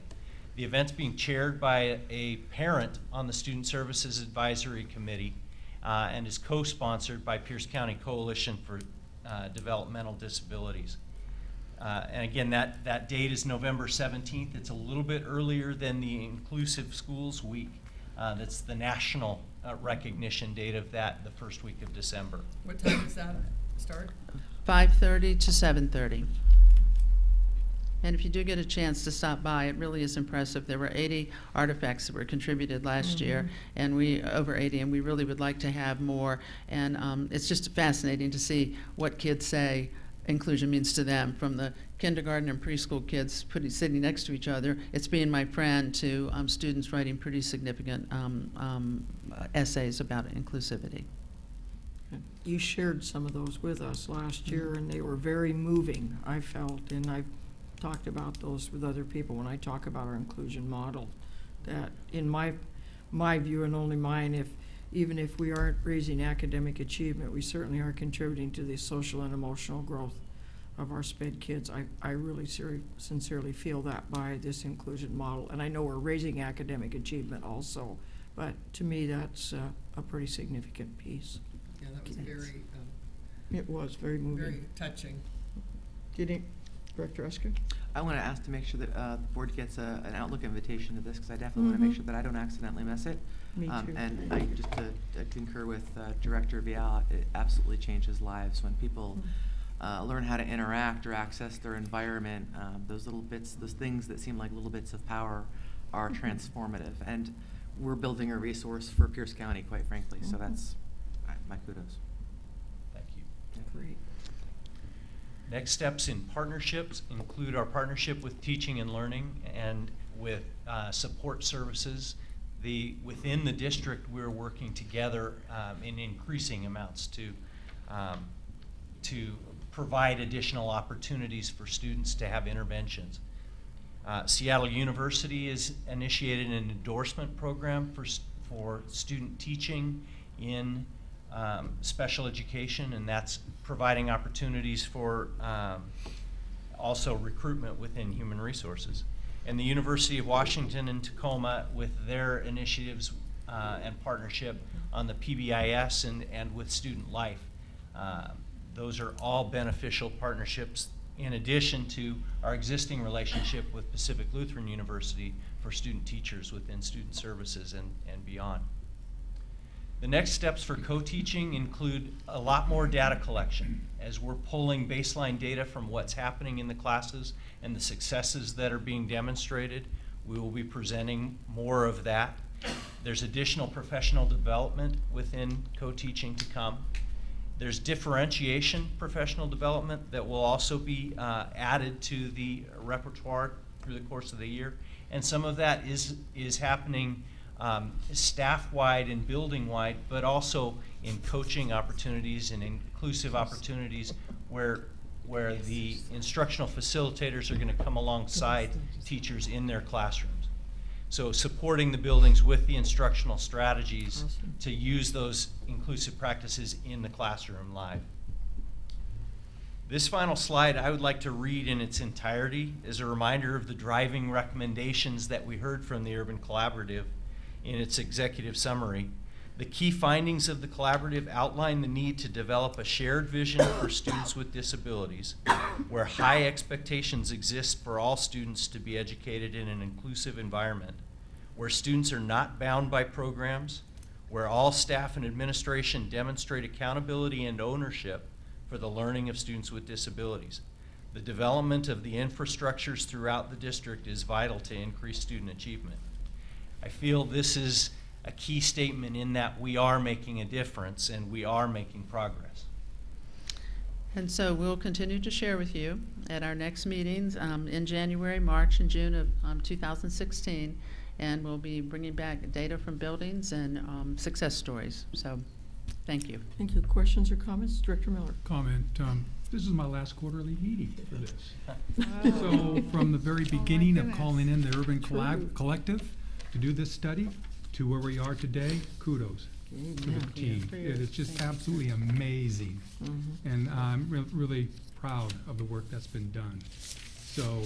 The event's being chaired by a parent on the Student Services Advisory Committee and is co-sponsored by Pierce County Coalition for Developmental Disabilities. And again, that date is November 17th. It's a little bit earlier than the Inclusive Schools Week. That's the national recognition date of that, the first week of December. What time does that start? 5:30 to 7:30. And if you do get a chance to stop by, it really is impressive. There were 80 artifacts that were contributed last year, and over 80, and we really would like to have more. And it's just fascinating to see what kids say inclusion means to them, from the kindergarten and preschool kids sitting next to each other, it's being my friend, to students writing pretty significant essays about inclusivity. You shared some of those with us last year, and they were very moving, I felt, and I've talked about those with other people when I talk about our inclusion model, that in my view, and only mine, even if we aren't raising academic achievement, we certainly are contributing to the social and emotional growth of our SPED kids. I really sincerely feel that by this inclusion model, and I know we're raising academic achievement also, but to me that's a pretty significant piece. Yeah, that was very, It was very moving. very touching. Director Esker? I want to ask to make sure that the board gets an Outlook invitation to this, because I definitely want to make sure that I don't accidentally miss it. Me too. And I just to concur with Director Vial, it absolutely changes lives when people learn how to interact or access their environment. Those little bits, those things that seem like little bits of power are transformative. And we're building a resource for Pierce County, quite frankly, so that's my kudos. Thank you. Great. Next steps in partnerships include our partnership with Teaching and Learning and with support services. Within the district, we're working together in increasing amounts to provide additional opportunities for students to have interventions. Seattle University has initiated an endorsement program for student teaching in special education, and that's providing opportunities for also recruitment within human resources. And the University of Washington in Tacoma, with their initiatives and partnership on the PBIS and with Student Life. Those are all beneficial partnerships in addition to our existing relationship with Pacific Lutheran University for student teachers within student services and beyond. The next steps for co-teaching include a lot more data collection as we're pulling baseline data from what's happening in the classes and the successes that are being demonstrated. We will be presenting more of that. There's additional professional development within co-teaching to come. There's differentiation professional development that will also be added to the repertoire through the course of the year. And some of that is happening staff-wide and building-wide, but also in coaching opportunities and inclusive opportunities where the instructional facilitators are going to come alongside teachers in their classrooms. So supporting the buildings with the instructional strategies to use those inclusive practices in the classroom live. This final slide I would like to read in its entirety as a reminder of the driving recommendations that we heard from the Urban Collaborative in its executive summary. The key findings of the collaborative outline the need to develop a shared vision for students with disabilities, where high expectations exist for all students to be educated in an inclusive environment, where students are not bound by programs, where all staff and administration demonstrate accountability and ownership for the learning of students with disabilities. The development of the infrastructures throughout the district is vital to increase student achievement. I feel this is a key statement in that we are making a difference and we are making progress. And so we'll continue to share with you at our next meetings in January, March, and June of 2016, and we'll be bringing back data from buildings and success stories. So thank you. Thank you. Questions or comments? Director Miller. Comment, this is my last quarterly meeting for this. So from the very beginning of calling in the Urban Collective to do this study to where we are today, kudos to the team. It is just absolutely amazing. And I'm really proud of the work that's been done. So,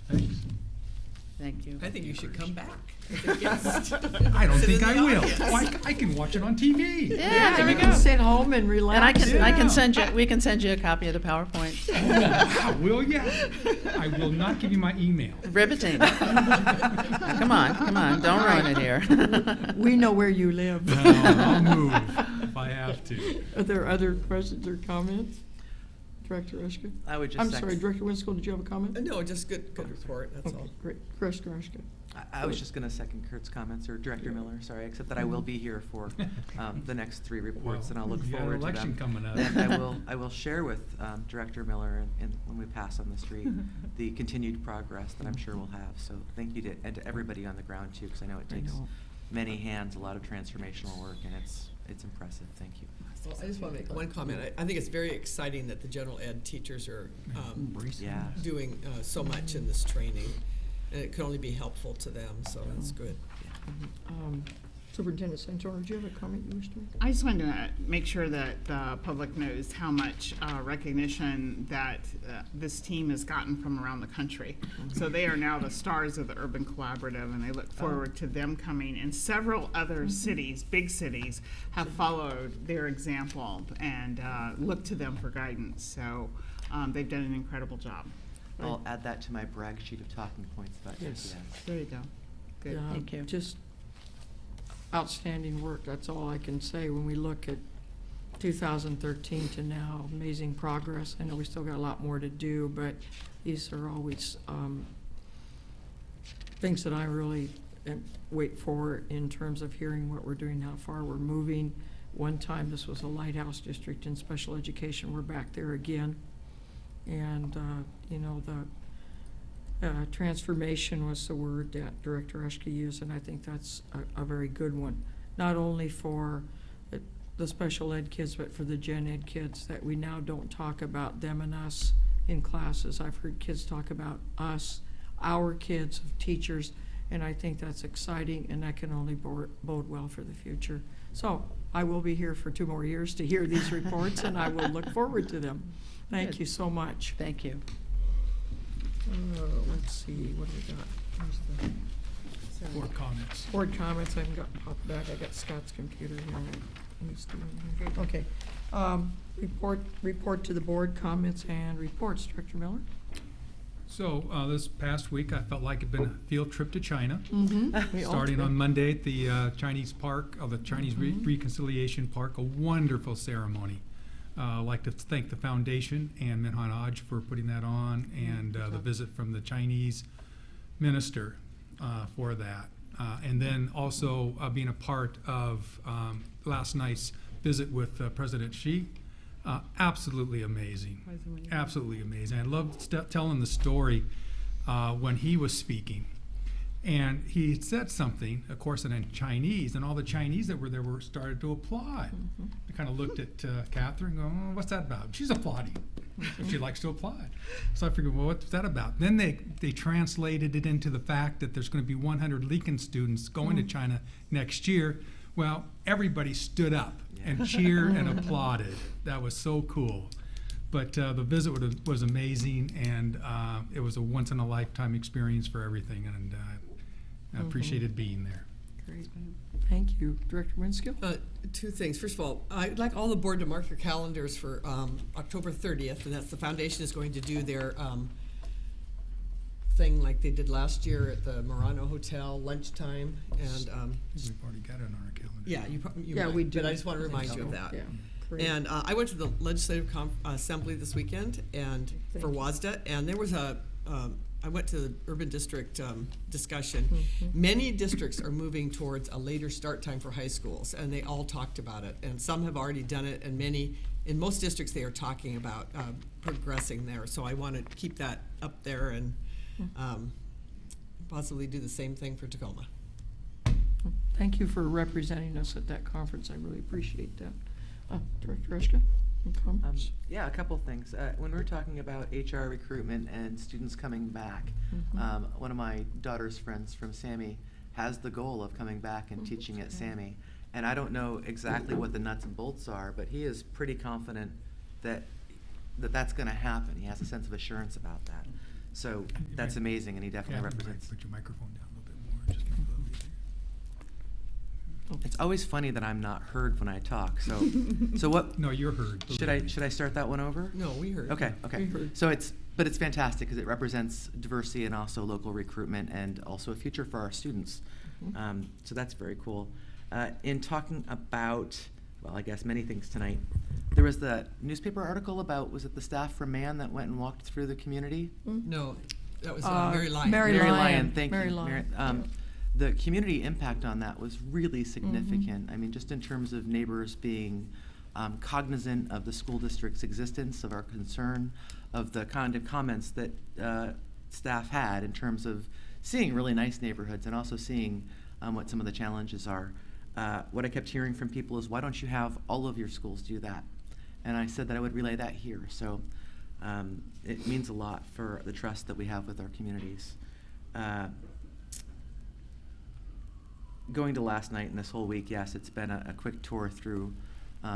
thanks. Thank you. I think you should come back. I don't think I will. I can watch it on TV. Yeah, there we you go. can sit home and relax. And I can send you. We can send you a copy of the PowerPoint. Will ya? I will not give you my email. Riveting. Come on, don't ruin it here. We know where you live. I'll move if I have to. Are there other questions or comments? Director Ushka? I would just I'm sorry, Director Winskill, did you have a comment? No, just good report, that's all. Okay, great. Director Ushka? I was just going to second Kurt's comments, or Director Miller, sorry, except that I will be here for the next three reports, and I'll look you got an forward to election them. coming up. And I will share with Director Miller, and when we pass on the street, the continued progress that I'm sure we'll have. So thank you and to everybody on the ground, too, because I know it takes many hands, a lot of transformational work, and it's impressive. Thank you. Well, I just want to make one comment. I think it's very exciting that the general ed teachers are doing so much in this training, and it could only be helpful to them, so that's good. Superintendent Santoro, do you have a comment you wish to make? I just wanted to make sure that the public knows how much recognition that this team has gotten from around the country. So they are now the stars of the Urban Collaborative, and I look forward to them coming. And several other cities, big cities, have followed their example and look to them for guidance. So they've done an incredible job. I'll add that to my brag sheet of talking points about KPIs. There you go. Good. Yeah, Thank you. Just outstanding work, that's all I can say when we look at 2013 to now. Amazing progress. I know we still got a lot more to do, but these are always things that I really wait for in terms of hearing what we're doing, how far we're moving, One time, this was a lighthouse district in special education. We're back there again. And, the transformation was the word that Director Ushka used, and I think that's a very good one. Not only for the special ed kids, but for the gen ed kids, that we now don't talk about them and us in classes. I've heard kids talk about us, our kids, teachers, and I think that's exciting, and that can only bode well for the future. So I will be here for 2 more years to hear these reports, and I will look forward to them. Thank Good. you so much. Thank you. Let's see, what do we got? Where's the Board comments. board comments? I haven't got popped back. I got Scott's computer here. Let me see. Okay. Report to the board, comments and reports. Director Miller? So, this past week, I felt like it'd been a field trip to China. Mm-hmm. Starting on Monday at the Chinese Park, the Chinese Reconciliation Park, a wonderful ceremony. I'd like to thank the foundation and Minhan Aj for putting that on, and the visit from the Chinese minister for that. And then also being a part of last night's visit with President Xi. Absolutely amazing. Absolutely amazing. I loved telling the story when he was speaking. And he said something, of course, in Chinese, and all the Chinese that were there started to applaud. I kind of looked at Catherine, going, "Oh, what's that about?" She's applauding. She likes to applaud. So I figured, well, what's that about? Then they translated it into the fact that there's going to be 100 Lincoln students going to China next year. Well, everybody stood up and cheered and applauded. That was so cool. But the visit was amazing, and it was a once-in-a-lifetime experience for everything, and I appreciated being there. Great. Thank you. Director Winskill? 2 things. First of all, I'd like all the board to mark your calendars for October 30th, and that's the foundation is going to do their thing like they did last year at the Murano Hotel, lunchtime, and We've already got it on our calendar. yeah, you Yeah, might, we do. but I just want to remind you of that. Yeah. Great. And I went to the Legislative Assembly this weekend and Thank for you. WASDA, and there was I went to the urban district discussion. Many districts are moving towards a later start time for high schools, and they all talked about it. And some have already done it, and in most districts, they are talking about progressing there. So I want to keep that up there and possibly do the same thing for Tacoma. Thank you for representing us at that conference. I really appreciate that. Director Ushka? Comments? Yeah, a couple things. When we're talking about HR recruitment and students coming back, one of my daughter's friends from SAMI has the goal of coming back and teaching at SAMI. And I don't know exactly what the nuts and bolts are, but he is pretty confident that that's going to happen. He has a sense of assurance about that. So that's amazing, and he definitely represents. Put your microphone down a little bit more. Just a little bit. It's always funny that I'm not heard when I talk. So what? No, you're heard. Should I start that one over? No, we heard. Okay. We heard. So it's fantastic because it represents diversity and also local recruitment and also a future for our students. So that's very cool. In talking about, well, I guess many things tonight, there was the newspaper article about, was it the staff from Man that went and walked through the community? No, that was Mary Lyon. Mary Mary Lyon. Lyon, thank Mary you. Lyon. The community impact on that was really significant. I mean, just in terms of neighbors being cognizant of the school district's existence, of our concern, of the kind of comments that staff had in terms of seeing really nice neighborhoods and also seeing what some of the challenges are. What I kept hearing from people is, why don't you have all of your schools do that? And I said that I would relay that here. So it means a lot for the trust that we have with our communities. Going to last night and this whole week, yes, it's been a quick tour through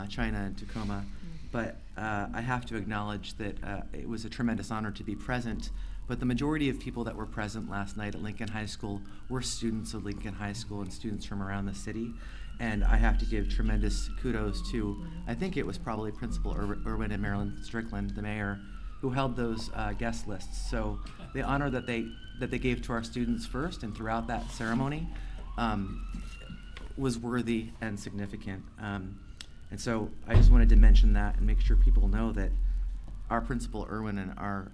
China and Tacoma, but I have to acknowledge that it was a tremendous honor to be present, but the majority of people that were present last night at Lincoln High School were students of Lincoln High School and students from around the city, and I have to give tremendous kudos to, I think it was probably Principal Irwin and Marilyn Strickland, the mayor, who held those guest lists. So the honor that they gave to our students first and throughout that ceremony was worthy and significant. And so I just wanted to mention that and make sure people know that our Principal Irwin and our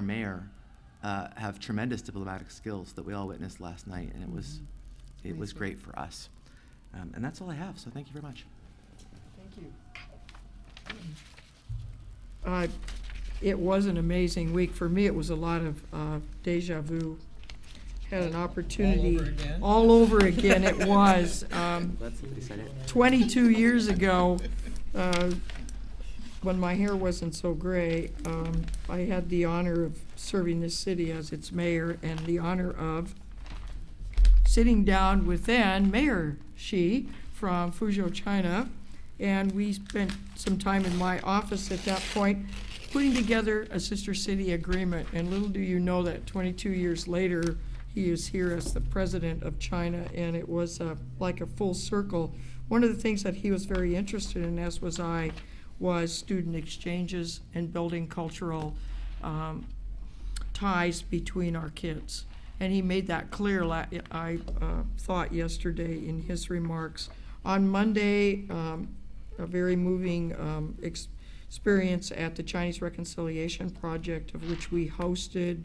mayor have tremendous diplomatic skills that we all witnessed last night, and it was great for us. And that's all I have, so thank you very much. you. It was an amazing week. For me, it was a lot of deja vu. Had an opportunity. All over again it was. That's somebody said it. 22 years ago, when my hair wasn't so gray, I had the honor of serving this city as its mayor and the honor of sitting down with then Mayor Xi from Fuzhou, China, and we spent some time in my office at that point putting together a sister city agreement. And little do you know that 22 years later, he is here as the president of China, and it was like a full circle. One of the things that he was very interested in, as was I, was student exchanges and building cultural ties between our kids. And he made that clear, I thought, yesterday in his remarks. On Monday, a very moving experience at the Chinese Reconciliation Project, of which we hosted,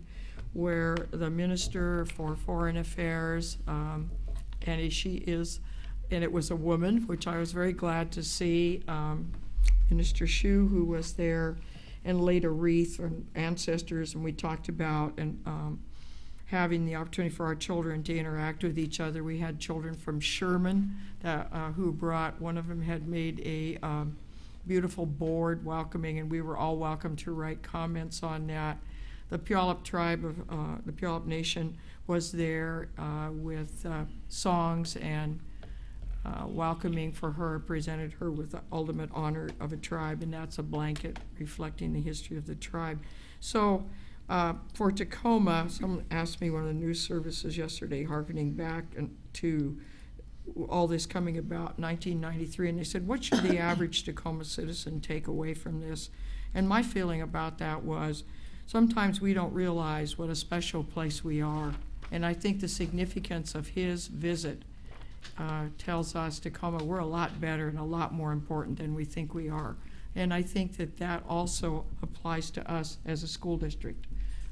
where the Minister for Foreign Affairs, and it was a woman, which I was very glad to see, Minister Xu, who was there, and laid a wreath on ancestors, and we talked about having the opportunity for our children to interact with each other. We had children from Sherman who brought, one of them had made a beautiful board welcoming, and we were all welcome to write comments on that. The Puyallup tribe of the Puyallup Nation was there with songs and welcoming for her, presented her with the ultimate honor of a tribe, and that's a blanket reflecting the history of the tribe. So for Tacoma, someone asked me, one of the news services yesterday, hearkening back to all this coming about 1993, and they said, what should the average Tacoma citizen take away from this? And my feeling about that was, sometimes we don't realize what a special place we are. And I think the significance of his visit tells us, Tacoma, we're a lot better and a lot more important than we think we are. And I think that that also applies to us as a school district.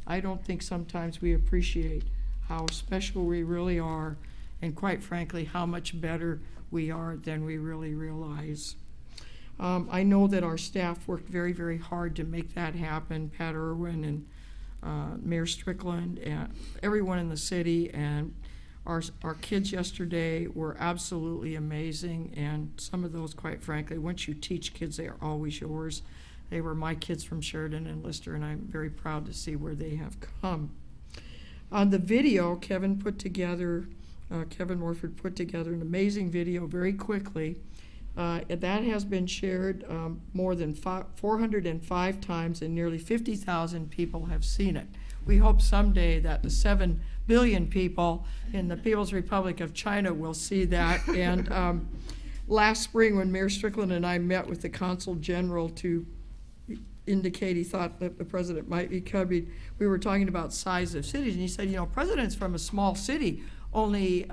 I don't think sometimes we appreciate how special we really are, and quite frankly, how much better we are than we really realize. I know that our staff worked very, very hard to make that happen. Pat Irwin and Mayor Strickland and everyone in the city, and our kids yesterday were absolutely amazing. And some of those, quite frankly, once you teach kids, they are always yours. They were my kids from Sheridan and Lister, and I'm very proud to see where they have come. On the video, Kevin Morford put together an amazing video very quickly. That has been shared more than 405 times, and nearly 50,000 people have seen it. We hope someday that the 7 billion people in the People's Republic of China will see that. And last spring, when Mayor Strickland and I met with the Consul General to indicate he thought that the president might be coming, we were talking about size of cities, and he said, president's from a small city, only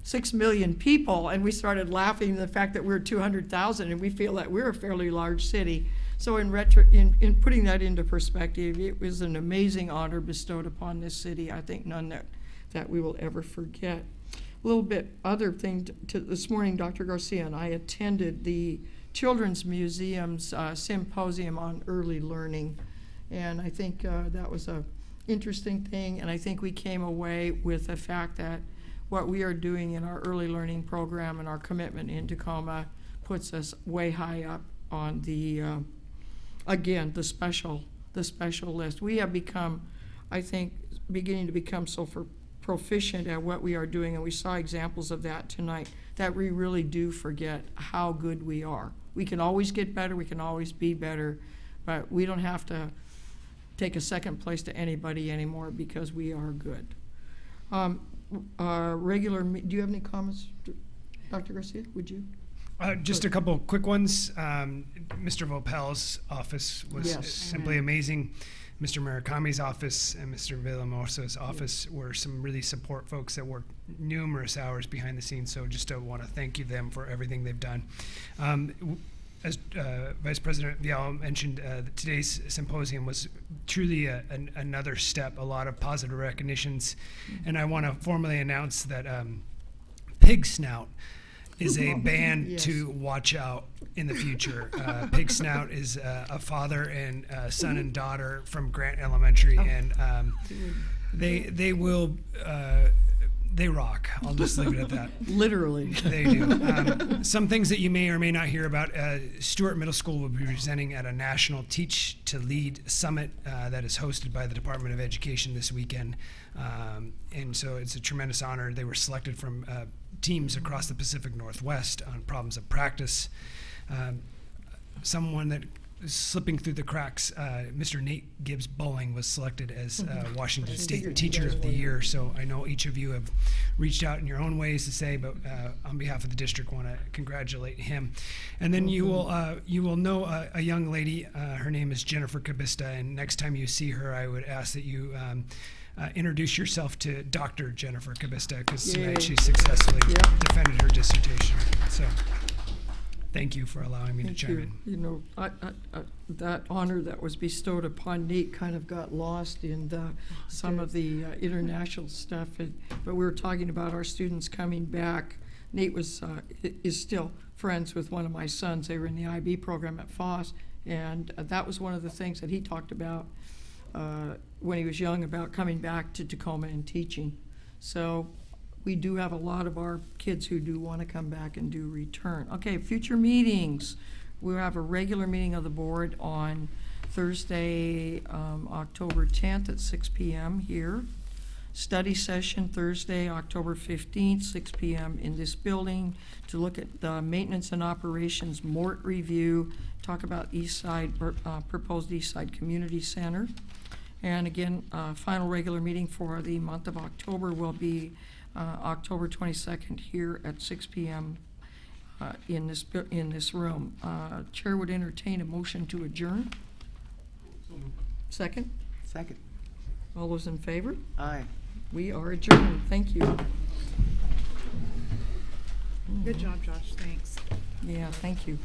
6 million people, and we started laughing at the fact that we're 200,000, and we feel that we're a fairly large city. So in putting that into perspective, it was an amazing honor bestowed upon this city. I think none that we will ever forget. A little bit other thing this morning, Dr. Garcia and I attended the Children's Museum's symposium on early learning, and I think that was a interesting thing, and I think we came away with the fact that what we are doing in our early learning program and our commitment in Tacoma puts us way high up on the, again, the special list. We have become, I think, beginning to become so proficient at what we are doing, and we saw examples of that tonight, that we really do forget how good we are. We can always get better, we can always be better, but we don't have to take a second place to anybody anymore because we are good. Do you have any comments, Dr. Garcia? Would you? Just a couple quick ones. Mr. Vopel's office was simply amazing. Mr. Murakami's office and Mr. Villamosa's office were some really support folks that worked numerous hours behind the scenes, so just want to thank them for everything they've done. As Vice President Vial mentioned, today's symposium was truly another step, a lot of positive recognitions, and I want to formally announce that Pig Snout is a band Yes. to watch out in the future. Pig Snout is a father and son and daughter from Grant Elementary, and they will they rock. I'll just leave it at that. Literally. They do. Some things that you may or may not hear about. Stewart Middle School will be presenting at a national Teach to Lead Summit that is hosted by the Department of Education this weekend. And so it's a tremendous honor. They were selected from teams across the Pacific Northwest on problems of practice. Someone that is slipping through the cracks, Mr. Nate Gibbs Bowling was selected as Washington State Teacher of the Year. So I know each of you have reached out in your own ways to say, but on behalf of the district, want to congratulate him. And then you will know a young lady. Her name is Jennifer Cabista, and next time you see her, I would ask that you introduce yourself to Dr. Jennifer Cabista, because tonight she successfully defended her dissertation. So thank you for allowing me to chime in. You know, that honor that was bestowed upon Nate kind of got lost in some of the international stuff. But we were talking about our students coming back. Nate is still friends with one of my sons. They were in the IB program at Foss, and that was one of the things that he talked about when he was young, about coming back to Tacoma and teaching. So we do have a lot of our kids who do want to come back and do return. Okay, future meetings. We'll have a regular meeting of the board on Thursday, October 10th at 6 p.m. here. Study session Thursday, October 15th, 6 p.m. in this building to look at the maintenance and operations MORT review, talk about proposed East Side Community Center. And again, final regular meeting for the month of October will be October 22nd here at 6 p.m. In this room. Chair would entertain a motion to adjourn. Second? Second. All those in favor? Aye. We are adjourned. Thank you. Good job, Josh. Thanks. Yeah, thank you.